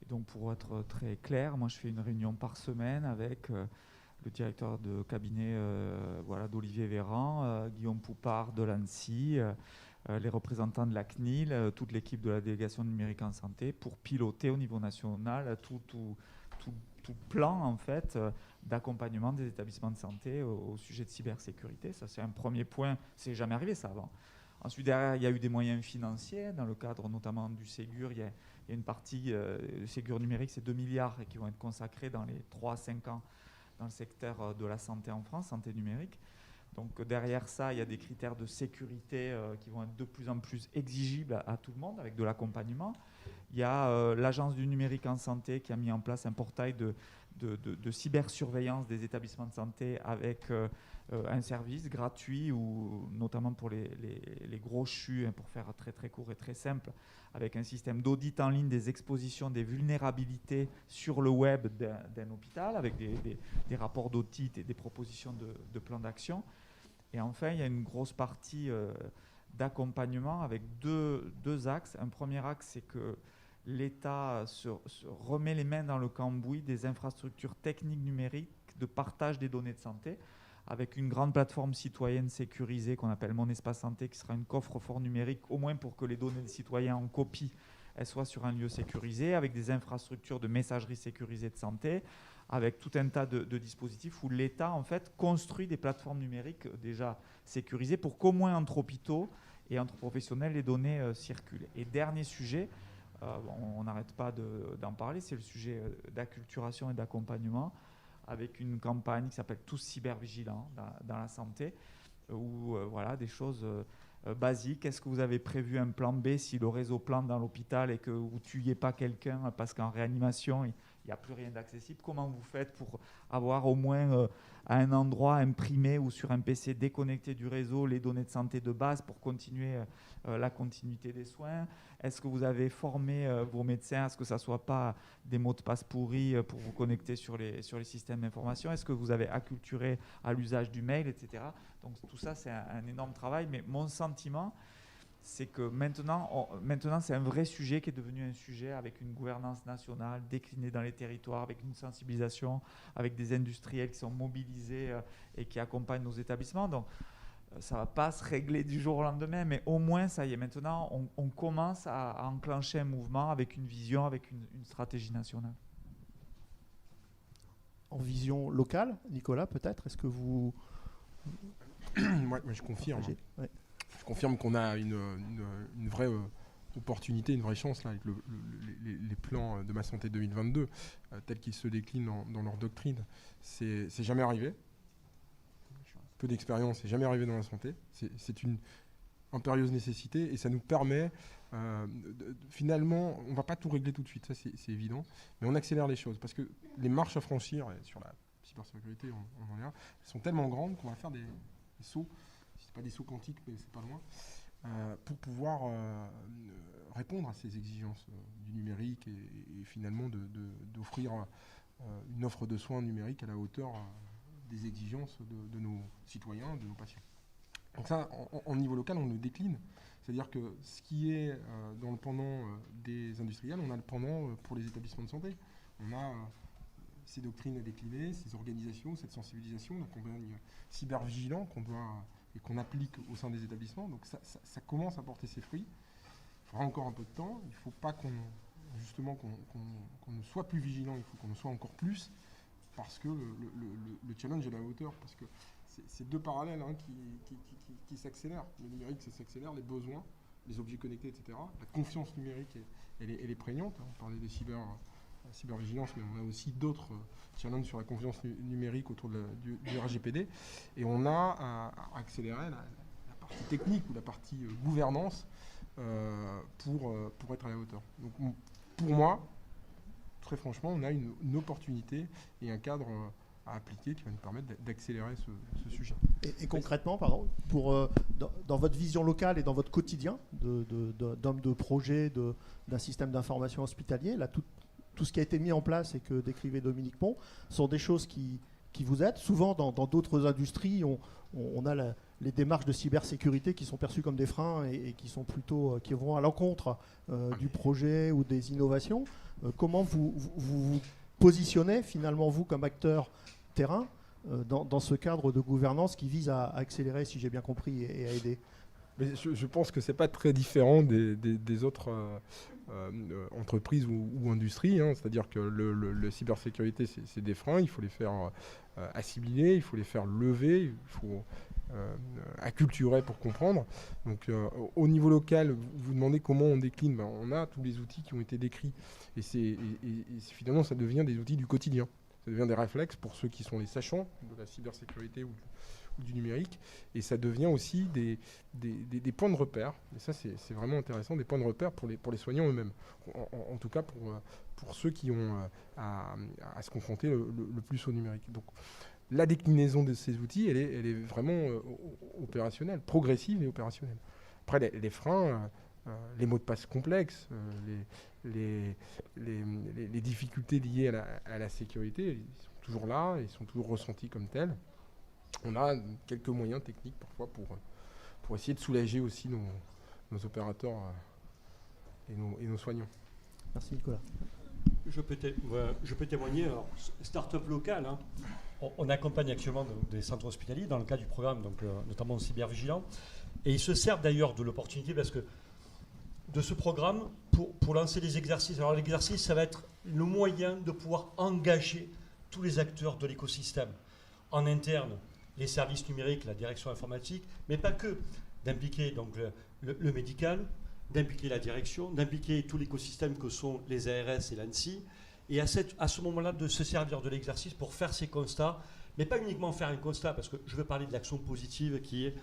Et donc, pour être très clair, moi, je fais une réunion par semaine avec le directeur de cabinet d'Olivier Véran, Guillaume Poupard de l'ANSSI, les représentants de la CNIL, toute l'équipe de la délégation numérique en santé, pour piloter au niveau national tout plan en fait d'accompagnement des établissements de santé au sujet de cybersécurité. Ça, c'est un premier point. C'est jamais arrivé ça avant. Ensuite, derrière, il y a eu des moyens financiers, dans le cadre notamment du Ségur. Il y a une partie, le Ségur numérique, c'est 2 milliards qui vont être consacrés dans les 3 à 5 ans dans le secteur de la santé en France, santé numérique. Donc derrière ça, il y a des critères de sécurité qui vont être de plus en plus exigibles à tout le monde, avec de l'accompagnement. Il y a l'Agence du numérique en santé qui a mis en place un portail de cybersurveillance des établissements de santé avec un service gratuit, ou notamment pour les gros CHU, pour faire très très court et très simple, avec un système d'audit en ligne des expositions, des vulnérabilités sur le web d'un hôpital, avec des rapports d'audit et des propositions de plans d'action. Et enfin, il y a une grosse partie d'accompagnement avec deux axes. Un premier axe, c'est que l'État se remet les mains dans le cambouis des infrastructures techniques numériques de partage des données de santé, avec une grande plateforme citoyenne sécurisée qu'on appelle Mon Espace Santé, qui sera une coffre-fort numérique, au moins pour que les données des citoyens en copie elles soient sur un lieu sécurisé, avec des infrastructures de messagerie sécurisée de santé, avec tout un tas de dispositifs où l'État en fait construit des plateformes numériques déjà sécurisées pour qu'au moins entre hôpitaux et entre professionnels les données circulent. Et dernier sujet, on n'arrête pas d'en parler, c'est le sujet d'acculturation et d'accompagnement, avec une campagne qui s'appelle Tous cybervigilants dans la santé, où voilà, des choses basiques. Est-ce que vous avez prévu un plan B si le réseau plante dans l'hôpital et que vous ne tuiez pas quelqu'un parce qu'en réanimation, il n'y a plus rien d'accessible? Comment vous faites pour avoir au moins à un endroit imprimé ou sur un PC déconnecté du réseau les données de santé de base pour continuer la continuité des soins? Est-ce que vous avez formé vos médecins à ce que ça ne soit pas des mots de passe pourris pour vous connecter sur les systèmes d'information? Est-ce que vous avez acculturé à l'usage du mail, etc. Donc tout ça, c'est un énorme travail. Mais mon sentiment, c'est que maintenant, c'est un vrai sujet qui est devenu un sujet avec une gouvernance nationale déclinée dans les territoires, avec une sensibilisation, avec des industriels qui sont mobilisés et qui accompagnent nos établissements. Donc, ça ne va pas se régler du jour au lendemain, mais au moins, ça y est, maintenant, on commence à enclencher un mouvement avec une vision, avec une stratégie nationale. En vision locale, Nicolas, peut-être, est-ce que vous... Moi, je confirme. Ouais. Je confirme qu'on a une vraie opportunité, une vraie chance là, avec les plans de Ma Santé 2022, tels qu'ils se déclinent dans leur doctrine. C'est jamais arrivé. Peu d'expérience, c'est jamais arrivé dans la santé. C'est une impérieuse nécessité et ça nous permet, finalement, on ne va pas tout régler tout de suite, ça c'est évident, mais on accélère les choses parce que les marches à franchir, et sur la cybersécurité, on en est là, elles sont tellement grandes qu'on va faire des sauts. C'est pas des sauts quantiques, mais c'est pas loin, pour pouvoir répondre à ces exigences du numérique et finalement d'offrir une offre de soins numériques à la hauteur des exigences de nos citoyens, de nos patients. Donc ça, en niveau local, on le décline. C'est-à-dire que ce qui est dans le pendant des industriels, on a le pendant pour les établissements de santé. On a ces doctrines à décliner, ces organisations, cette sensibilisation, la campagne cybervigilant qu'on doit... et qu'on applique au sein des établissements. Donc ça commence à porter ses fruits. Il faudra encore un peu de temps. Il ne faut pas qu'on ne soit plus vigilant, il faut qu'on le soit encore plus, parce que le challenge est à la hauteur, parce que c'est deux parallèles qui s'accélèrent. Le numérique, ça s'accélère, les besoins, les objets connectés, etc. La confiance numérique, elle est prégnante. On parlait des cybervigilance, mais on a aussi d'autres challenges sur la confiance numérique autour du RGPD. Et on a à accélérer la partie technique ou la partie gouvernance pour être à la hauteur. Donc pour moi, très franchement, on a une opportunité et un cadre à appliquer qui va nous permettre d'accélérer ce sujet. Et concrètement, pardon, dans votre vision locale et dans votre quotidien d'homme de projet, d'un système d'information hospitalier, là, tout ce qui a été mis en place et que décrivait Dominique Pont sont des choses qui vous aident. Souvent, dans d'autres industries, on a les démarches de cybersécurité qui sont perçues comme des freins et qui sont plutôt qui vont à l'encontre du projet ou des innovations. Comment vous positionnez finalement, vous, comme acteur terrain, dans ce cadre de gouvernance qui vise à accélérer, si j'ai bien compris, et à aider? Mais je pense que ce n'est pas très différent des autres entreprises ou industries. Hein. C'est-à-dire que la cybersécurité, c'est des freins, il faut les faire assimiler, il faut les faire lever, il faut acculturés pour comprendre. Donc au niveau local, vous vous demandez comment on décline. Ben, on a tous les outils qui ont été décrits. Et finalement, ça devient des outils du quotidien. Ça devient des réflexes pour ceux qui sont les sachants de la cybersécurité ou du numérique. Et ça devient aussi des points de repère. Et ça, c'est vraiment intéressant, des points de repère pour les soignants eux-mêmes. En tout cas, pour ceux qui ont à se confronter le plus au numérique. Donc, la déclinaison de ces outils, elle est vraiment opérationnelle, progressive et opérationnelle. Après, les freins, les mots de passe complexes, les difficultés liées à la sécurité, ils sont toujours là, ils sont toujours ressentis comme tels. On a quelques moyens techniques parfois pour essayer de soulager aussi nos opérateurs et nos soignants. Merci Nicolas. Je peux témoigner, alors, start-up locale, hein. On accompagne actuellement des centres hospitaliers dans le cadre du programme, donc, notamment Cybervigilant, et ils se servent d'ailleurs de l'opportunité parce que de ce programme pour lancer des exercices. Alors l'exercice, ça va être le moyen de pouvoir engager tous les acteurs de l'écosystème. En interne, les services numériques, la direction informatique, mais pas que, d'impliquer donc le médical, d'impliquer la direction, d'impliquer tout l'écosystème que sont les ARS et l'ANSSI, et à ce moment-là de se servir de l'exercice pour faire ces constats, mais pas uniquement faire un constat, parce que je veux parler de l'action positive qui est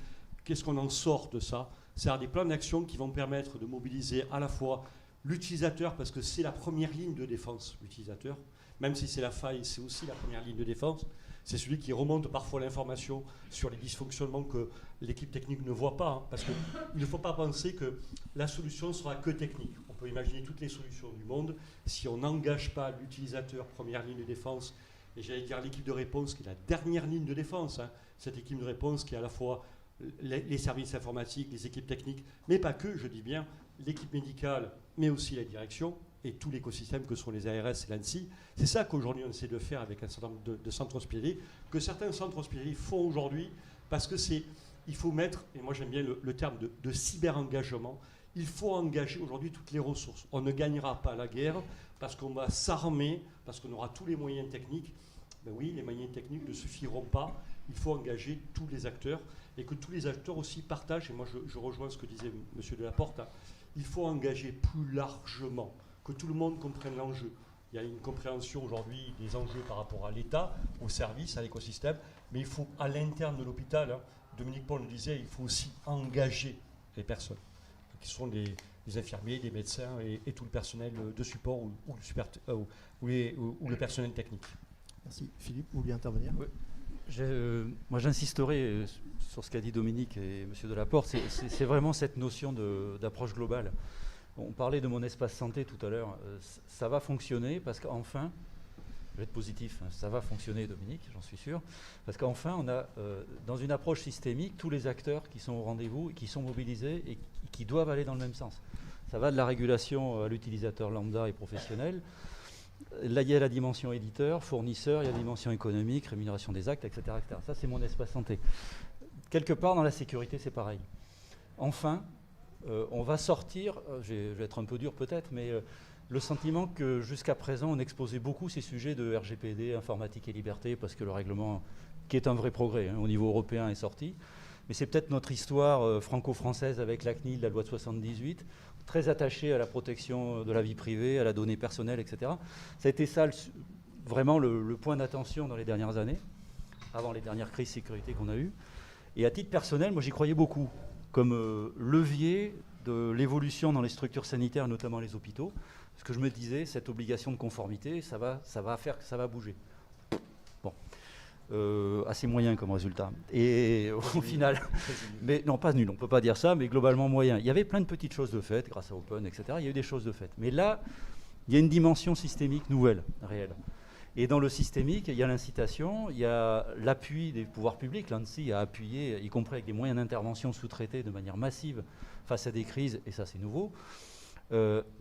qu'est-ce qu'on en sort de ça. C'est-à-dire des plans d'action qui vont permettre de mobiliser à la fois l'utilisateur, parce que c'est la première ligne de défense, l'utilisateur, même si c'est la faille, c'est aussi la première ligne de défense. C'est celui qui remonte parfois l'information sur les dysfonctionnements que l'équipe technique ne voit pas, hein, parce qu'il ne faut pas penser que la solution sera que technique. On peut imaginer toutes les solutions du monde. Si on n'engage pas l'utilisateur, première ligne de défense, et j'allais dire l'équipe de réponse qui est la dernière ligne de défense, hein, cette équipe de réponse qui est à la fois les services informatiques, les équipes techniques, mais pas que, je dis bien, l'équipe médicale, mais aussi la direction, et tout l'écosystème que sont les ARS et l'ANSSI. C'est ça qu'aujourd'hui on essaie de faire avec un certain nombre de centres hospitaliers, que certains centres hospitaliers font aujourd'hui, parce que il faut mettre, et moi j'aime bien le terme de cyber-engagement, il faut engager aujourd'hui toutes les ressources. On ne gagnera pas la guerre parce qu'on va s'armer, parce qu'on aura tous les moyens techniques. Ben oui, les moyens techniques ne suffiront pas. Il faut engager tous les acteurs et que tous les acteurs aussi partagent, et moi je rejoins ce que disait M. Delaporte, hein, il faut engager plus largement, que tout le monde comprenne l'enjeu. Il y a une compréhension aujourd'hui des enjeux par rapport à l'État, aux services, à l'écosystème, mais il faut, à l'interne de l'hôpital, hein, Dominique Paul le disait, il faut aussi engager les personnes, qui sont les infirmiers, les médecins et tout le personnel de support ou le personnel technique. Merci. Philippe, vous vouliez intervenir ? Oui. Moi, j'insisterai sur ce qu'a dit Dominique et M. Delaporte. C'est vraiment cette notion d'approche globale. On parlait de mon espace santé tout à l'heure. Ça va fonctionner parce qu'enfin, je vais être positif, hein, ça va fonctionner, Dominique, j'en suis sûr, parce qu'enfin, on a, dans une approche systémique, tous les acteurs qui sont au rendez-vous, qui sont mobilisés et qui doivent aller dans le même sens. Ça va de la régulation à l'utilisateur lambda et professionnel. Là, il y a la dimension éditeur, fournisseur, il y a la dimension économique, rémunération des actes, etc. etc. Ça, c'est mon espace santé. Quelque part, dans la sécurité, c'est pareil. Enfin, on va sortir, je vais être un peu dur peut-être, mais le sentiment que jusqu'à présent, on exposait beaucoup ces sujets de RGPD, informatique et liberté, parce que le règlement, qui est un vrai progrès, hein, au niveau européen, est sorti. Mais c'est peut-être notre histoire franco-française avec la CNIL, la loi de 78, très attachée à la protection de la vie privée, à la donnée personnelle, etc. Ça a été ça vraiment le point d'attention dans les dernières années, avant les dernières crises sécurité qu'on a eues. Et à titre personnel, moi j'y croyais beaucoup, comme levier de l'évolution dans les structures sanitaires, notamment les hôpitaux. Parce que je me disais, cette obligation de conformité, ça va faire que ça va bouger. Bon. Assez moyen comme résultat. Et au final, mais non, pas nul, on ne peut pas dire ça, mais globalement moyen. Il y avait plein de petites choses de fait, grâce à Open, etc. Il y a eu des choses de fait. Mais là, il y a une dimension systémique nouvelle, réelle. Et dans le systémique, il y a l'incitation, il y a l'appui des pouvoirs publics. L'ANSSI a appuyé, y compris avec des moyens d'intervention sous-traités de manière massive face à des crises, et ça c'est nouveau.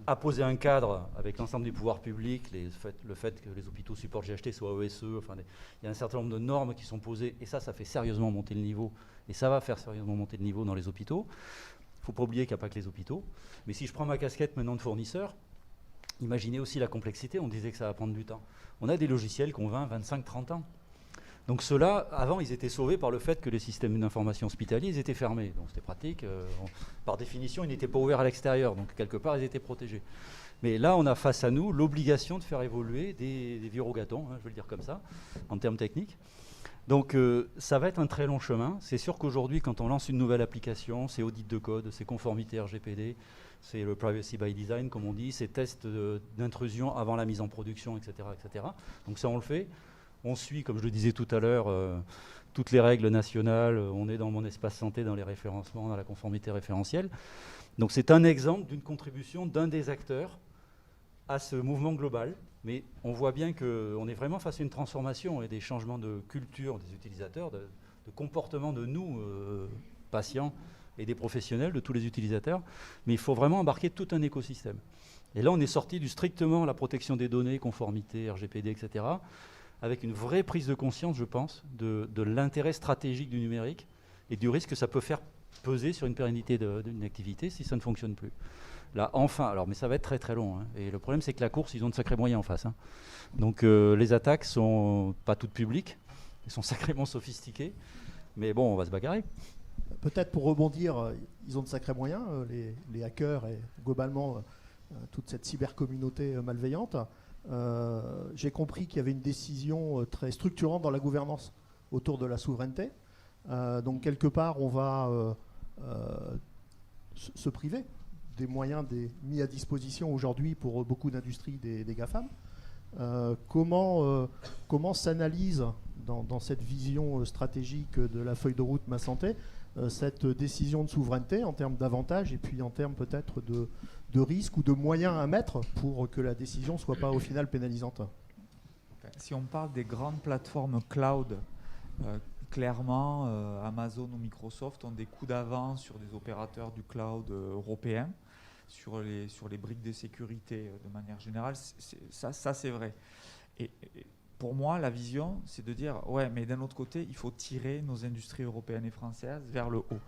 A posé un cadre avec l'ensemble des pouvoirs publics, le fait que les hôpitaux supportent GHT soient OSE, enfin, il y a un certain nombre de normes qui sont posées, et ça fait sérieusement monter le niveau, et ça va faire sérieusement monter le niveau dans les hôpitaux. Il ne faut pas oublier qu'il n'y a pas que les hôpitaux. Mais si je prends ma casquette maintenant de fournisseur, imaginez aussi la complexité, on disait que ça va prendre du temps. On a des logiciels qui ont 20, 25, 30 ans. Donc ceux-là, avant, ils étaient sauvés par le fait que les systèmes d'information hospitaliers, ils étaient fermés. Donc c'était pratique. Par définition, ils n'étaient pas ouverts à l'extérieur. Donc quelque part, ils étaient protégés. Mais là, on a face à nous l'obligation de faire évoluer des vieux rogatons, je vais le dire comme ça, en termes techniques. Donc ça va être un très long chemin. C'est sûr qu'aujourd'hui, quand on lance une nouvelle application, c'est audit de code, c'est conformité RGPD, c'est le privacy by design, comme on dit, c'est test d'intrusion avant la mise en production, etc., etc. Donc ça, on le fait. On suit, comme je le disais tout à l'heure, toutes les règles nationales. On est dans mon espace santé, dans les référencements, dans la conformité référentielle. Donc c'est un exemple d'une contribution d'un des acteurs à ce mouvement global. Mais on voit bien qu'on est vraiment face à une transformation et des changements de culture des utilisateurs, de comportement de nous, patients, et des professionnels, de tous les utilisateurs. Mais il faut vraiment embarquer tout un écosystème. Et là, on est sorti du strictement la protection des données, conformité, RGPD, etc., avec une vraie prise de conscience, je pense, de l'intérêt stratégique du numérique et du risque que ça peut faire peser sur une pérennité d'une activité si ça ne fonctionne plus. Là, enfin, alors, mais ça va être très très long. Et le problème, c'est que la course, ils ont de sacrés moyens en face. Donc les attaques sont pas toutes publiques, elles sont sacrément sophistiquées. Mais bon, on va se bagarrer. Peut-être pour rebondir, ils ont de sacrés moyens, les hackers et globalement toute cette cybercommunauté malveillante. J'ai compris qu'il y avait une décision très structurante dans la gouvernance autour de la souveraineté. Donc quelque part, on va se priver des moyens mis à disposition aujourd'hui pour beaucoup d'industries des GAFAM. Comment s'analyse dans cette vision stratégique de la feuille de route Ma Santé cette décision de souveraineté en termes d'avantages et puis en termes peut-être de risques ou de moyens à mettre pour que la décision ne soit pas au final pénalisante? Si on parle des grandes plateformes cloud, clairement, Amazon ou Microsoft ont des coups d'avance sur des opérateurs du cloud européens, sur les briques de sécurité de manière générale. Ça c'est vrai. Et pour moi, la vision, c'est de dire, ouais, mais d'un autre côté, il faut tirer nos industries européennes et françaises vers le haut.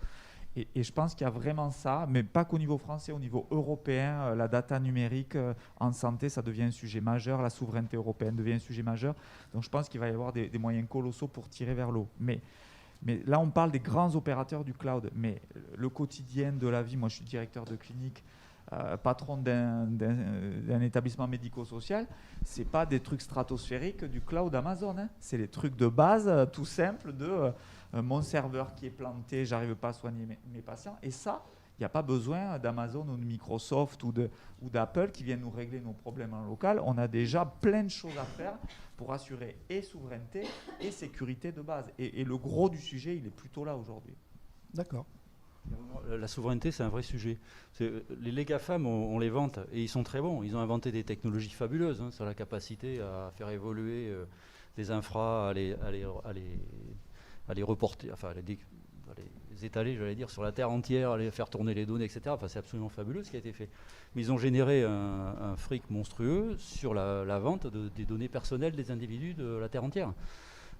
Et je pense qu'il y a vraiment ça, mais pas qu'au niveau français, au niveau européen, la data numérique en santé, ça devient un sujet majeur, la souveraineté européenne devient un sujet majeur. Donc je pense qu'il va y avoir des moyens colossaux pour tirer vers le haut. Mais là, on parle des grands opérateurs du cloud. Mais le quotidien de la vie, moi je suis directeur de clinique, patron d'un établissement médico-social, c'est pas des trucs stratosphériques du cloud Amazon. C'est les trucs de base, tout simples de mon serveur qui est planté, j'arrive pas à soigner mes patients. Et ça, il n'y a pas besoin d'Amazon ou de Microsoft ou d'Apple qui viennent nous régler nos problèmes en local. On a déjà plein de choses à faire pour assurer et souveraineté et sécurité de base. Et le gros du sujet, il est plutôt là aujourd'hui. D'accord. La souveraineté, c'est un vrai sujet. Les GAFAM, on les vante et ils sont très bons. Ils ont inventé des technologies fabuleuses sur la capacité à faire évoluer des infras, à les reporter, enfin à les étaler, j'allais dire, sur la terre entière, à les faire tourner les données, etc. Enfin, c'est absolument fabuleux ce qui a été fait. Mais ils ont généré un fric monstrueux sur la vente des données personnelles des individus de la terre entière.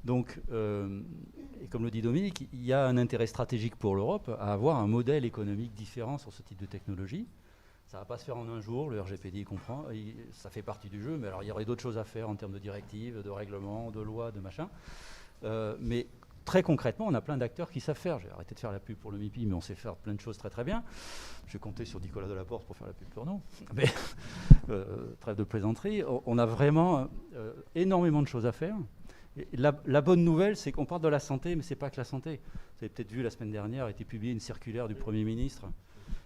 Donc, et comme le dit Dominique, il y a un intérêt stratégique pour l'Europe à avoir un modèle économique différent sur ce type de technologie. Ça ne va pas se faire en un jour, le RGPD y comprend, ça fait partie du jeu, mais alors il y aurait d'autres choses à faire en termes de directives, de règlements, de lois, de machin. Mais très concrètement, on a plein d'acteurs qui savent faire. J'ai arrêté de faire la pub pour le MIPI, mais on sait faire plein de choses très très bien. Je vais compter sur Nicolas Delaporte pour faire la pub pour nous. Mais trêve de plaisanterie, on a vraiment énormément de choses à faire. Et la bonne nouvelle, c'est qu'on parle de la santé, mais ce n'est pas que la santé. Vous avez peut-être vu, la semaine dernière a été publiée une circulaire du Premier ministre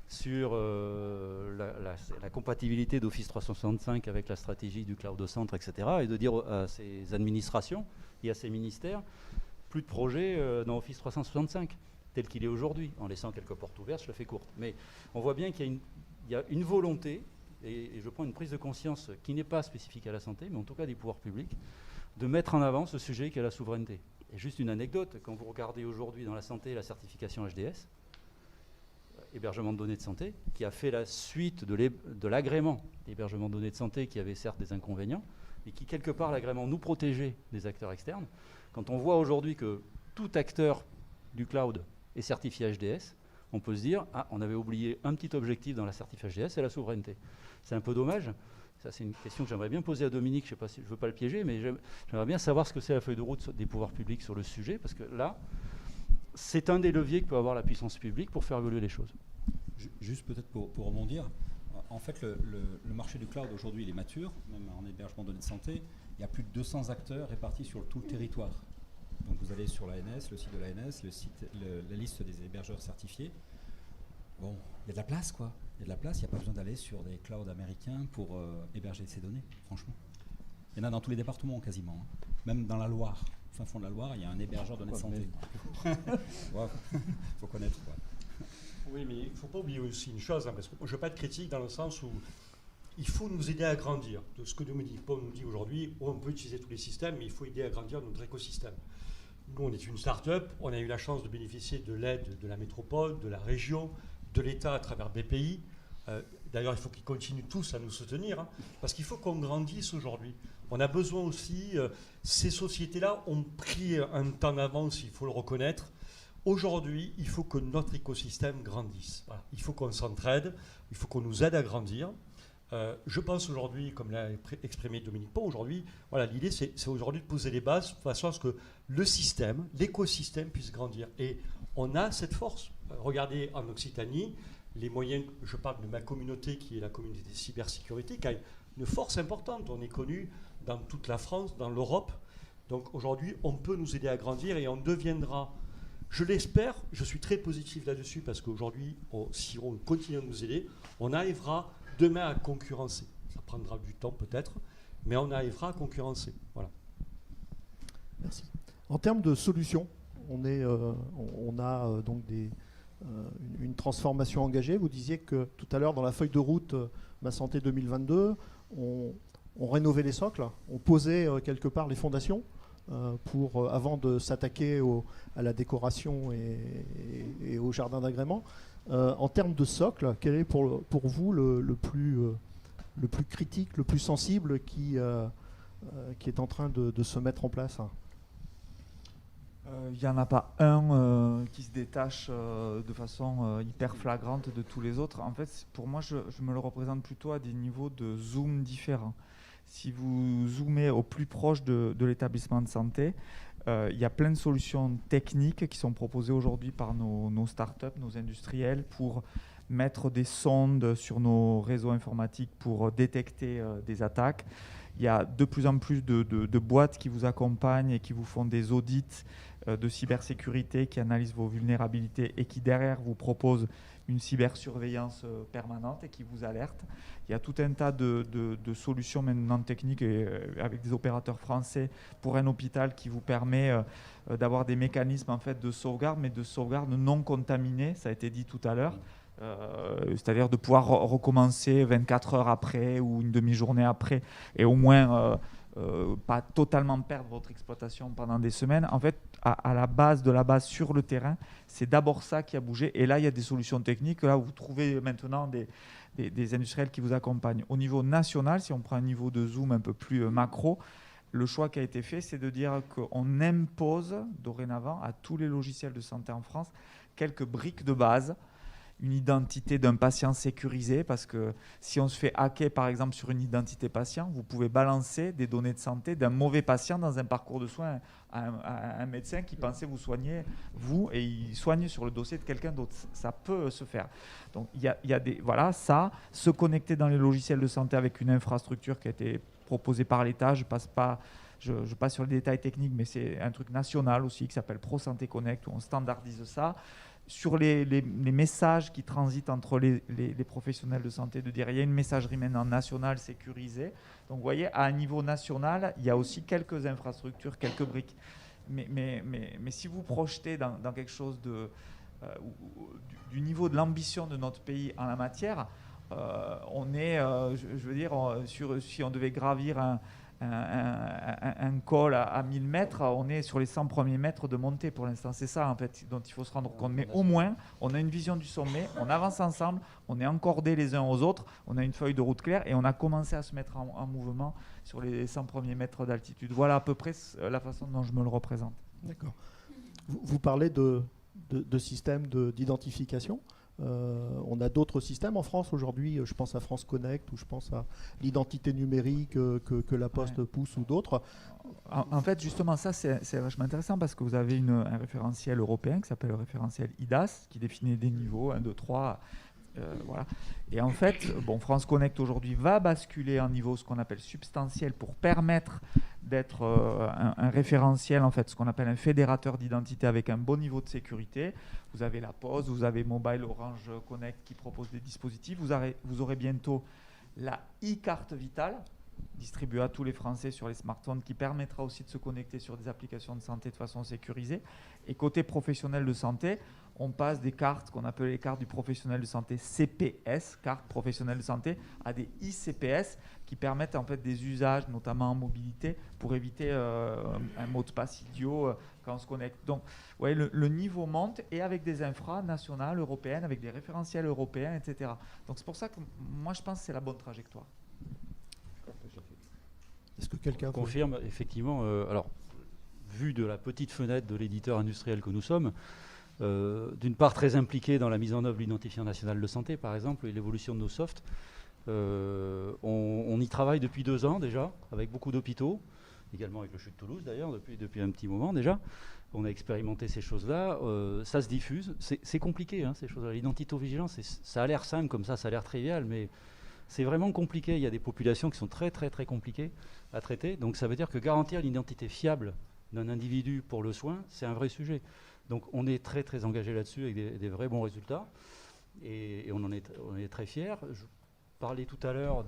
sur la compatibilité d'Office 365 avec la stratégie du cloud au centre, etc. Et de dire à ces administrations et à ces ministères, plus de projets dans Office 365, tel qu'il est aujourd'hui, en laissant quelques portes ouvertes, je la fais courte. Mais on voit bien qu'il y a une volonté, et je prends une prise de conscience qui n'est pas spécifique à la santé, mais en tout cas des pouvoirs publics, de mettre en avant ce sujet qu'est la souveraineté. Et juste une anecdote, quand vous regardez aujourd'hui dans la santé la certification HDS, hébergement de données de santé, qui a fait la suite de l'agrément d'hébergement de données de santé, qui avait certes des inconvénients, et qui quelque part l'agrément nous protégeait des acteurs externes. Quand on voit aujourd'hui que tout acteur du cloud est certifié HDS, on peut se dire, ah, on avait oublié un petit objectif dans la certif HDS, c'est la souveraineté. C'est un peu dommage. Ça, c'est une question que j'aimerais bien poser à Dominique. Je sais pas si je ne veux pas le piéger, mais j'aimerais bien savoir ce que c'est la feuille de route des pouvoirs publics sur le sujet, parce que là, c'est un des leviers que peut avoir la puissance publique pour faire évoluer les choses. Juste peut-être pour rebondir, en fait, le marché du cloud aujourd'hui, il est mature, même en hébergement de données de santé. Il y a plus de 200 acteurs répartis sur tout le territoire. Donc vous allez sur l'ANS, le site de l'ANS, la liste des hébergeurs certifiés. Bon, il y a de la place, quoi. Il y a de la place, il n'y a pas besoin d'aller sur des clouds américains pour héberger ces données, franchement. Il y en a dans tous les départements, quasiment. Hein. Même dans la Loire, au fin fond de la Loire, il y a un hébergeur de données de santé. Ouais, faut connaître, quoi. Oui, mais il ne faut pas oublier aussi une chose, hein, parce que je ne veux pas être critique dans le sens où il faut nous aider à grandir. De ce que Dominique Pau nous dit aujourd'hui, on peut utiliser tous les systèmes, mais il faut aider à grandir notre écosystème. Nous, on est une start-up, on a eu la chance de bénéficier de l'aide de la métropole, de la région, de l'État à travers BPI. D'ailleurs, il faut qu'ils continuent tous à nous soutenir, hein, parce qu'il faut qu'on grandisse aujourd'hui. On a besoin aussi, ces sociétés-là ont pris un temps d'avance, il faut le reconnaître. Aujourd'hui, il faut que notre écosystème grandisse. Voilà. Il faut qu'on s'entraide, il faut qu'on nous aide à grandir. Je pense aujourd'hui, comme l'a exprimé Dominique Pau, aujourd'hui, voilà, l'idée c'est aujourd'hui de poser les bases de façon à ce que le système, l'écosystème puisse grandir. Et on a cette force. Regardez en Occitanie, les moyens, je parle de ma communauté qui est la communauté de cybersécurité, qui a une force importante. On est connu dans toute la France, dans l'Europe. Donc aujourd'hui, on peut nous aider à grandir et on deviendra, je l'espère, je suis très positif là-dessus parce qu'aujourd'hui, si on continue à nous aider, on arrivera demain à concurrencer. Ça prendra du temps peut-être, mais on arrivera à concurrencer. Voilà. Merci. En termes de solutions, on a donc une transformation engagée. Vous disiez que tout à l'heure, dans la feuille de route Ma Santé 2022, on rénovait les socles, on posait quelque part les fondations avant de s'attaquer à la décoration et au jardin d'agrément. En termes de socle, quel est pour vous le plus critique, le plus sensible qui est en train de se mettre en place? Il n'y en a pas un qui se détache de façon hyper flagrante de tous les autres. En fait, pour moi, je me le représente plutôt à des niveaux de zoom différents. Si vous zoomez au plus proche de l'établissement de santé, il y a plein de solutions techniques qui sont proposées aujourd'hui par nos startups, nos industriels, pour mettre des sondes sur nos réseaux informatiques pour détecter des attaques. Il y a de plus en plus de boîtes qui vous accompagnent et qui vous font des audits de cybersécurité, qui analysent vos vulnérabilités et qui derrière vous proposent une cybersurveillance permanente et qui vous alerte. Il y a tout un tas de solutions maintenant techniques avec des opérateurs français pour un hôpital qui vous permet d'avoir des mécanismes en fait, de sauvegarde, mais de sauvegarde non contaminée, ça a été dit tout à l'heure. C'est-à-dire de pouvoir recommencer 24 heures après ou une demi-journée après et au moins pas totalement perdre votre exploitation pendant des semaines. En fait, à la base de la base sur le terrain, c'est d'abord ça qui a bougé. Et là, il y a des solutions techniques. Là, vous trouvez maintenant des industriels qui vous accompagnent. Au niveau national, si on prend un niveau de zoom un peu plus macro, le choix qui a été fait, c'est de dire qu'on impose dorénavant à tous les logiciels de santé en France quelques briques de base, une identité d'un patient sécurisée, parce que si on se fait hacker par exemple sur une identité patient, vous pouvez balancer des données de santé d'un mauvais patient dans un parcours de soins à un médecin qui pensait vous soigner, vous, et il soigne sur le dossier de quelqu'un d'autre. Ça peut se faire. Donc il y a des, voilà, ça, se connecter dans les logiciels de santé avec une infrastructure qui a été proposée par l'État, je passe sur les détails techniques, mais c'est un truc national aussi qui s'appelle Pro Santé Connect, où on standardise ça. Sur les messages qui transitent entre les professionnels de santé, de dire il y a une messagerie maintenant nationale sécurisée. Donc vous voyez, à un niveau national, il y a aussi quelques infrastructures, quelques briques. Mais si vous projetez dans quelque chose du niveau de l'ambition de notre pays en la matière, on est, je veux dire, si on devait gravir un col à 1000 mètres, on est sur les 100 premiers mètres de montée pour l'instant. C'est ça en fait dont il faut se rendre compte. Mais au moins, on a une vision du sommet, on avance ensemble, on est encordés les uns aux autres, on a une feuille de route claire et on a commencé à se mettre en mouvement sur les 100 premiers mètres d'altitude. Voilà à peu près la façon dont je me le représente. D'accord. Vous parlez de de systèmes d'identification. On a d'autres systèmes en France aujourd'hui, je pense à France Connect ou je pense à l'identité numérique que La Poste pousse ou d'autres. En fait, justement, ça, c'est vachement intéressant parce que vous avez un référentiel européen qui s'appelle le référentiel IDAS, qui définit des niveaux 1, 2, 3. Voilà. Et en fait, France Connect aujourd'hui va basculer en niveau ce qu'on appelle substantiel pour permettre d'être un référentiel, en fait, ce qu'on appelle un fédérateur d'identité avec un bon niveau de sécurité. Vous avez La Poste, vous avez Mobile Orange Connect qui propose des dispositifs. Vous aurez bientôt la e-carte vitale distribuée à tous les Français sur les smartphones qui permettra aussi de se connecter sur des applications de santé de façon sécurisée. Et côté professionnel de santé, on passe des cartes qu'on appelle les cartes du professionnel de santé CPS, carte professionnelle de santé, à des ICPS qui permettent en fait des usages, notamment en mobilité, pour éviter un mot de passe idiot quand on se connecte. Donc, ouais, le niveau monte et avec des infras nationales, européennes, avec des référentiels européens, etc. Donc c'est pour ça que moi je pense que c'est la bonne trajectoire. Est-ce que quelqu'un confirme effectivement alors, vu de la petite fenêtre de l'éditeur industriel que nous sommes, d'une part très impliqué dans la mise en œuvre de l'identifiant national de santé, par exemple, et l'évolution de nos softs. On y travaille depuis 2 ans déjà, avec beaucoup d'hôpitaux, également avec le CHU de Toulouse d'ailleurs, depuis un petit moment déjà. On a expérimenté ces choses-là, ça se diffuse. C'est compliqué, hein, ces choses-là. L'identito-vigilance, ça a l'air simple comme ça a l'air trivial, mais c'est vraiment compliqué. Il y a des populations qui sont très très très compliquées à traiter. Donc ça veut dire que garantir l'identité fiable d'un individu pour le soin, c'est un vrai sujet. Donc on est très très engagé là-dessus avec des vrais bons résultats et on est très fiers. Je parlais tout à l'heure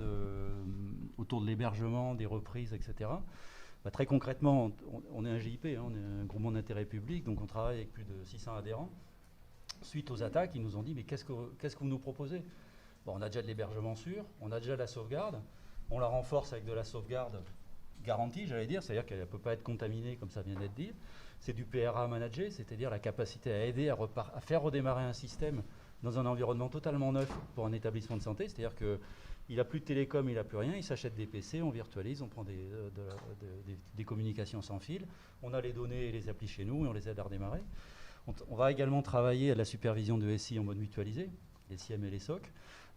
autour de l'hébergement, des reprises, etc. Très concrètement, on est un GIP, hein, on est un groupement d'intérêt public, donc on travaille avec plus de 600 adhérents. Suite aux attaques, ils nous ont dit mais qu'est-ce que vous nous proposez ? On a déjà de l'hébergement sûr, on a déjà de la sauvegarde, on la renforce avec de la sauvegarde garantie, j'allais dire, c'est-à-dire qu'elle ne peut pas être contaminée comme ça vient d'être dit. C'est du PRA managé, c'est-à-dire la capacité à aider à faire redémarrer un système dans un environnement totalement neuf pour un établissement de santé, c'est-à-dire qu'il n'a plus de télécom, il n'a plus rien, il s'achète des PC, on virtualise, on prend des communications sans fil, on a les données et les applis chez nous et on les aide à redémarrer. On va également travailler à la supervision de SI en mode mutualisé, les SIEM et les SOC.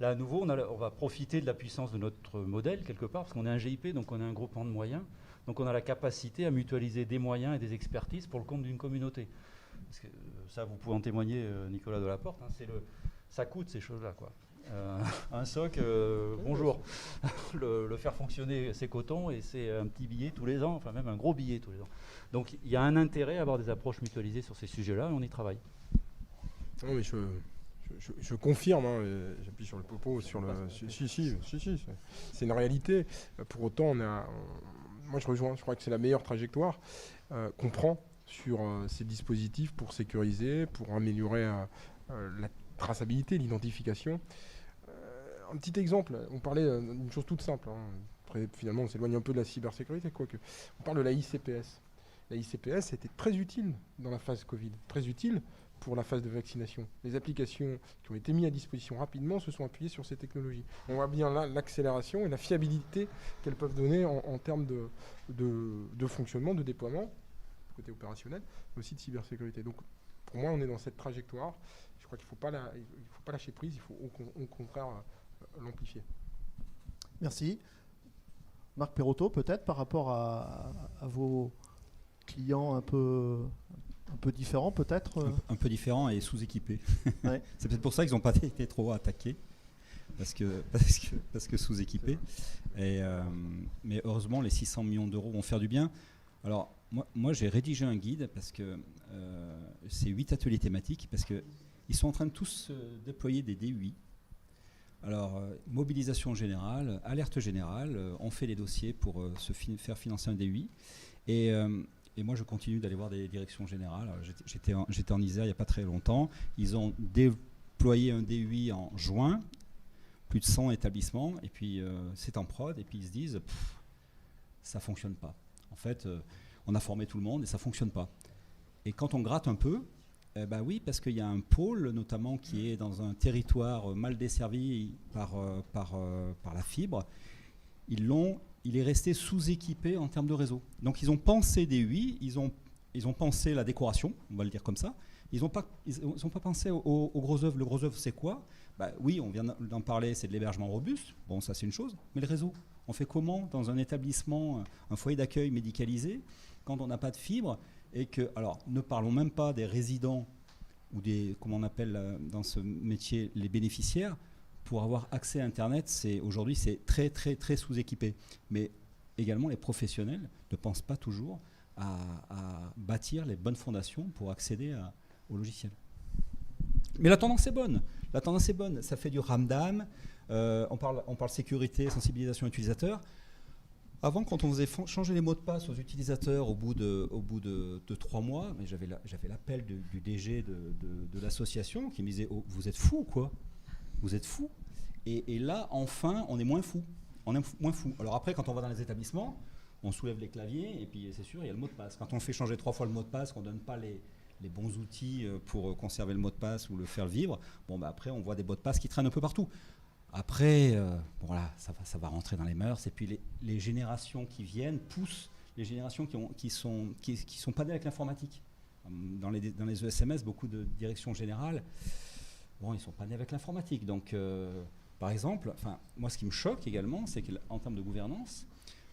Là, à nouveau, on va profiter de la puissance de notre modèle, quelque part, parce qu'on est un GIP, donc on est un groupement de moyens. Donc on a la capacité à mutualiser des moyens et des expertises pour le compte d'une communauté. Parce que, ça, vous pouvez en témoigner, Nicolas Delaporte, hein, ça coûte ces choses-là, quoi. Un SOC, bonjour. le faire fonctionner, c'est coton et c'est un petit billet tous les ans, enfin même un gros billet tous les ans. Donc il y a un intérêt à avoir des approches mutualisées sur ces sujets-là et on y travaille. Non, mais je confirme, hein, j'appuie sur le popo, sur le. Si, c'est une réalité. Pour autant, moi je rejoins, je crois que c'est la meilleure trajectoire qu'on prend sur ces dispositifs pour sécuriser, pour améliorer la traçabilité, l'identification. Un petit exemple, on parlait d'une chose toute simple. Hein. Après, finalement, on s'éloigne un peu de la cybersécurité, quoique. On parle de la ICPS. La ICPS était très utile dans la phase Covid, très utile pour la phase de vaccination. Les applications qui ont été mises à disposition rapidement se sont appuyées sur ces technologies. On voit bien là l'accélération et la fiabilité qu'elles peuvent donner en termes de fonctionnement, de déploiement, côté opérationnel, mais aussi de cybersécurité. Donc, pour moi, on est dans cette trajectoire. Je crois qu'il ne faut pas lâcher prise, il faut au contraire l'amplifier. Merci. Marc Perrotto, peut-être par rapport à vos clients un peu différents, peut-être un peu différents et sous-équipés. Ouais. C'est peut-être pour ça qu'ils n'ont pas été trop attaqués, parce que sous-équipés. Mais heureusement, les 600 millions d'euros vont faire du bien. Alors, moi j'ai rédigé un guide, parce que c'est 8 ateliers thématiques, parce qu'ils sont en train de tous déployer des DUI. Alors, mobilisation générale, alerte générale, on fait les dossiers pour faire financer un DUI. Et moi, je continue d'aller voir des directions générales. J'étais en Isère il n'y a pas très longtemps. Ils ont déployé un DUI en juin, plus de 100 établissements, et puis c'est en prod, et puis ils se disent, ça ne fonctionne pas. En fait, on a formé tout le monde et ça ne fonctionne pas. Et quand on gratte un peu, oui, parce qu'il y a un pôle, notamment, qui est dans un territoire mal desservi par la fibre. Il est resté sous-équipé en termes de réseau. Donc ils ont pensé des UI, ils ont pensé la décoration, on va le dire comme ça, Ils n'ont pas pensé aux gros œuvres. Le gros œuvre, c'est quoi? Oui, on vient d'en parler, c'est de l'hébergement robuste. Bon, ça, c'est une chose. Mais le réseau, on fait comment dans un établissement, un foyer d'accueil médicalisé, quand on n'a pas de fibre et que, alors, ne parlons même pas des résidents ou des, comment on appelle dans ce métier, les bénéficiaires. Pour avoir accès à Internet, aujourd'hui, c'est très, très, très sous-équipé. Mais également, les professionnels ne pensent pas toujours à bâtir les bonnes fondations pour accéder au logiciel. Mais la tendance est bonne. La tendance est bonne. Ça fait du ramdam. On parle sécurité, sensibilisation utilisateur. Avant, quand on faisait changer les mots de passe aux utilisateurs au bout de 3 mois, mais j'avais l'appel du DG de l'association qui me disait oh, vous êtes fous, quoi. Vous êtes fous. Et là, enfin, on est moins fous. On est moins fous. Alors après, quand on va dans les établissements, on soulève les claviers et puis c'est sûr, il y a le mot de passe. Quand on fait changer 3 fois le mot de passe, qu'on ne donne pas les bons outils pour conserver le mot de passe ou le faire vivre, après, on voit des mots de passe qui traînent un peu partout. Après, voilà, ça va rentrer dans les mœurs. Et puis les générations qui viennent poussent les générations qui sont pas nées avec l'informatique. Dans les ESMS, beaucoup de directions générales, ils sont pas nés avec l'informatique. Donc, par exemple, moi, ce qui me choque également, c'est qu'en termes de gouvernance,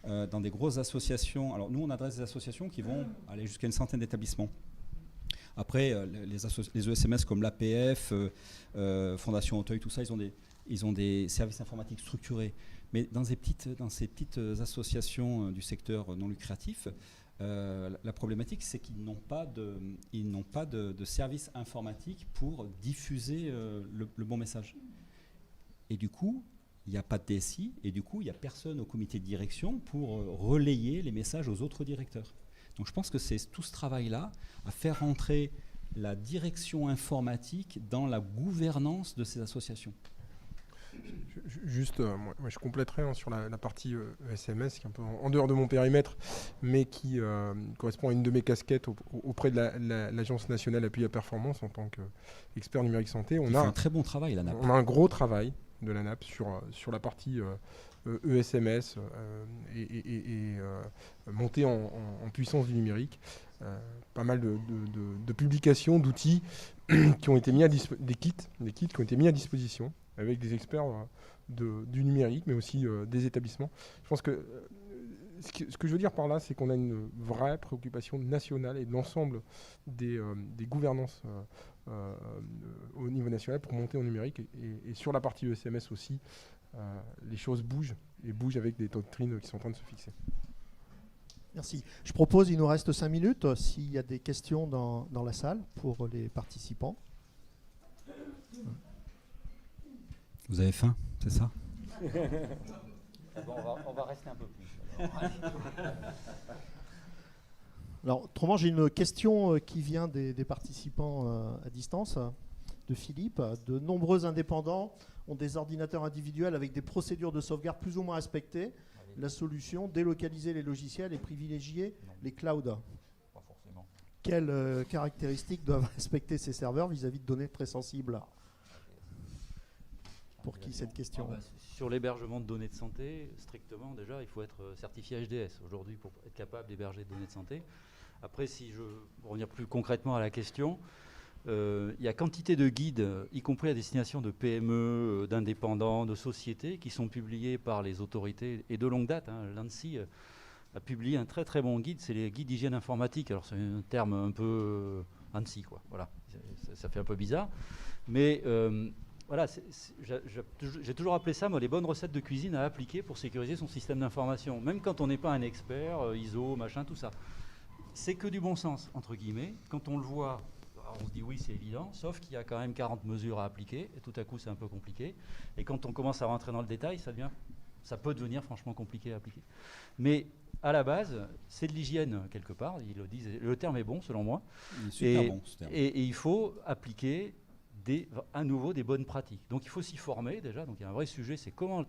dans des grosses associations, alors nous, on adresse des associations qui vont aller jusqu'à une centaine d'établissements. Après, les ESMS comme l'APF, Fondation Auteuil, tout ça, ils ont des services informatiques structurés. Mais dans ces petites associations du secteur non lucratif, la problématique, c'est qu'ils n'ont pas de service informatique pour diffuser le bon message. Et du coup, il n'y a pas de DSI, et du coup, il n'y a personne au comité de direction pour relayer les messages aux autres directeurs. Donc je pense que c'est tout ce travail-là à faire rentrer la direction informatique dans la gouvernance de ces associations. Juste, moi, je compléterai sur la partie SMS, qui est un peu en dehors de mon périmètre, mais qui correspond à une de mes casquettes auprès de l'Agence nationale appui à performance en tant qu'expert numérique santé. On a un très bon travail, la NAP. On a un gros travail de la NAP sur la partie ESMS et montée en puissance du numérique. Pas mal de publications, d'outils qui ont été mis des kits qui ont été mis à disposition avec des experts du numérique, mais aussi des établissements. Je pense que ce que je veux dire par là, c'est qu'on a une vraie préoccupation nationale et de l'ensemble des gouvernances au niveau national pour monter en numérique. Et sur la partie ESMS aussi, les choses bougent, et bougent avec des doctrines qui sont en train de se fixer. Merci. Je propose, il nous reste 5 minutes, s'il y a des questions dans la salle pour les participants. Vous avez faim, c'est ça? On va rester un peu plus. Alors, autrement, j'ai une question qui vient des participants à distance, de Philippe. De nombreux indépendants ont des ordinateurs individuels avec des procédures de sauvegarde plus ou moins respectées. La solution, délocaliser les logiciels et privilégier les clouds. Pas forcément. Quelles caractéristiques doivent respecter ces serveurs vis-à-vis de données très sensibles? Pour qui cette question? Sur l'hébergement de données de santé, strictement déjà, il faut être certifié HDS aujourd'hui pour être capable d'héberger des données de santé. Après, si je veux revenir plus concrètement à la question, il y a quantité de guides, y compris à destination de PME, d'indépendants, de sociétés, qui sont publiés par les autorités et de longue date. L'ANSSI a publié un très très bon guide, c'est les guides d'hygiène informatique. Alors c'est un terme un peu ANSSI, quoi. Voilà, ça fait un peu bizarre, mais voilà, j'ai toujours appelé ça, moi, les bonnes recettes de cuisine à appliquer pour sécuriser son système d'information. Même quand on n'est pas un expert, ISO, machin, tout ça. C'est que du bon sens, entre guillemets. Quand on le voit, on se dit oui, c'est évident, sauf qu'il y a quand même 40 mesures à appliquer, et tout à coup, c'est un peu compliqué. Et quand on commence à rentrer dans le détail, ça peut devenir franchement compliqué à appliquer. Mais à la base, c'est de l'hygiène, quelque part. Ils le disent, le terme est bon, selon moi. Il est super bon, ce terme. Et il faut appliquer à nouveau des bonnes pratiques. Donc il faut s'y former déjà. Donc il y a un vrai sujet, c'est comment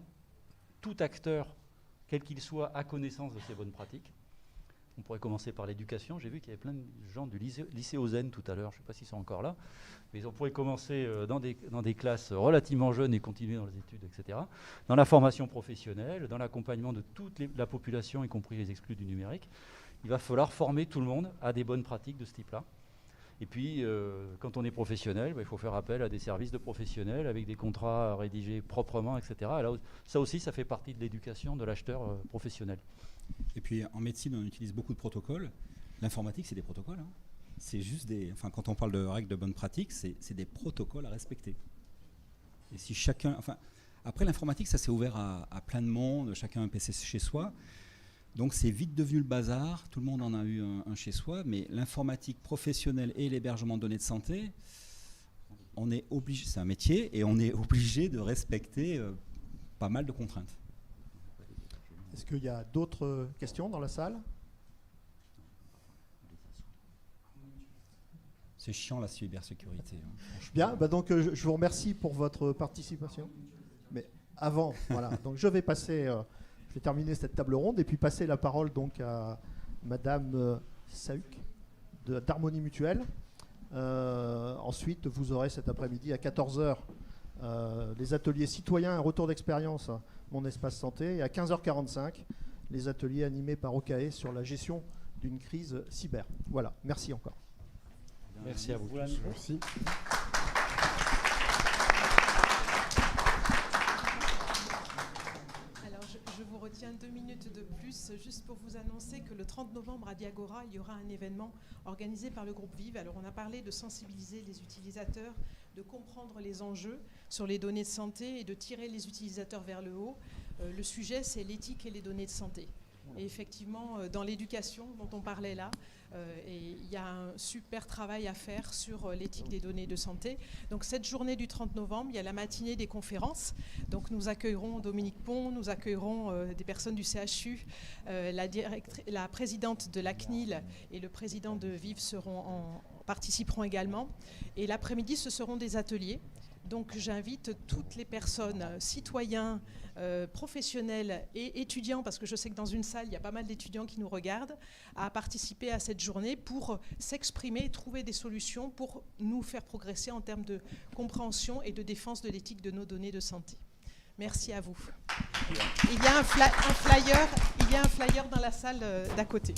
tout acteur, quel qu'il soit, a connaissance de ces bonnes pratiques. On pourrait commencer par l'éducation. J'ai vu qu'il y avait plein de gens du lycée Ozen tout à l'heure. Je ne sais pas s'ils sont encore là. Mais on pourrait commencer dans des classes relativement jeunes et continuer dans les études, etc. Dans la formation professionnelle, dans l'accompagnement de toute la population, y compris les exclus du numérique. Il va falloir former tout le monde à des bonnes pratiques de ce type-là. Et puis, quand on est professionnel, il faut faire appel à des services de professionnels avec des contrats rédigés proprement, etc. Et là, ça aussi, ça fait partie de l'éducation de l'acheteur professionnel. Et puis en médecine, on utilise beaucoup de protocoles. L'informatique, c'est des protocoles. Hein. C'est juste quand on parle de règles de bonne pratique, c'est des protocoles à respecter. Et si chacun, après l'informatique, ça s'est ouvert à plein de monde, chacun a un PC chez soi. Donc c'est vite devenu le bazar, tout le monde en a eu un chez soi, mais l'informatique professionnelle et l'hébergement de données de santé, on est obligé, c'est un métier, et on est obligé de respecter pas mal de contraintes. Est-ce qu'il y a d'autres questions dans la salle? C'est chiant la cybersécurité. Bien, donc je vous remercie pour votre participation. Mais avant, voilà, donc je vais terminer cette table ronde et puis passer la parole donc à Madame Sahuc d'Harmonie Mutuelle. Ensuite, vous aurez cet après-midi à 14h les ateliers citoyens et retour d'expérience, Mon Espace Santé, et à 15h45 les ateliers animés par OCAE sur la gestion d'une crise cyber. Voilà, merci encore. Merci à vous. Merci. Je vous retiens 2 minutes de plus, juste pour vous annoncer que le 30 novembre à Diagora, il y aura un événement organisé par le groupe Vive. Alors on a parlé de sensibiliser les utilisateurs, de comprendre les enjeux sur les données de santé et de tirer les utilisateurs vers le haut. Le sujet, c'est l'éthique et les données de santé. Et effectivement, dans l'éducation dont on parlait là, il y a un super travail à faire sur l'éthique des données de santé. Donc cette journée du 30 novembre, il y a la matinée des conférences. Donc nous accueillerons Dominique Pont, nous accueillerons des personnes du CHU, la présidente de la CNIL et le président de Vive participeront également. Et l'après-midi, ce seront des ateliers. Donc j'invite toutes les personnes, citoyens, professionnels et étudiants, parce que je sais que dans une salle, il y a pas mal d'étudiants qui nous regardent, à participer à cette journée pour s'exprimer et trouver des solutions pour nous faire progresser en termes de compréhension et de défense de l'éthique de nos données de santé. Merci à vous. Il y a un flyer dans la salle d'à côté.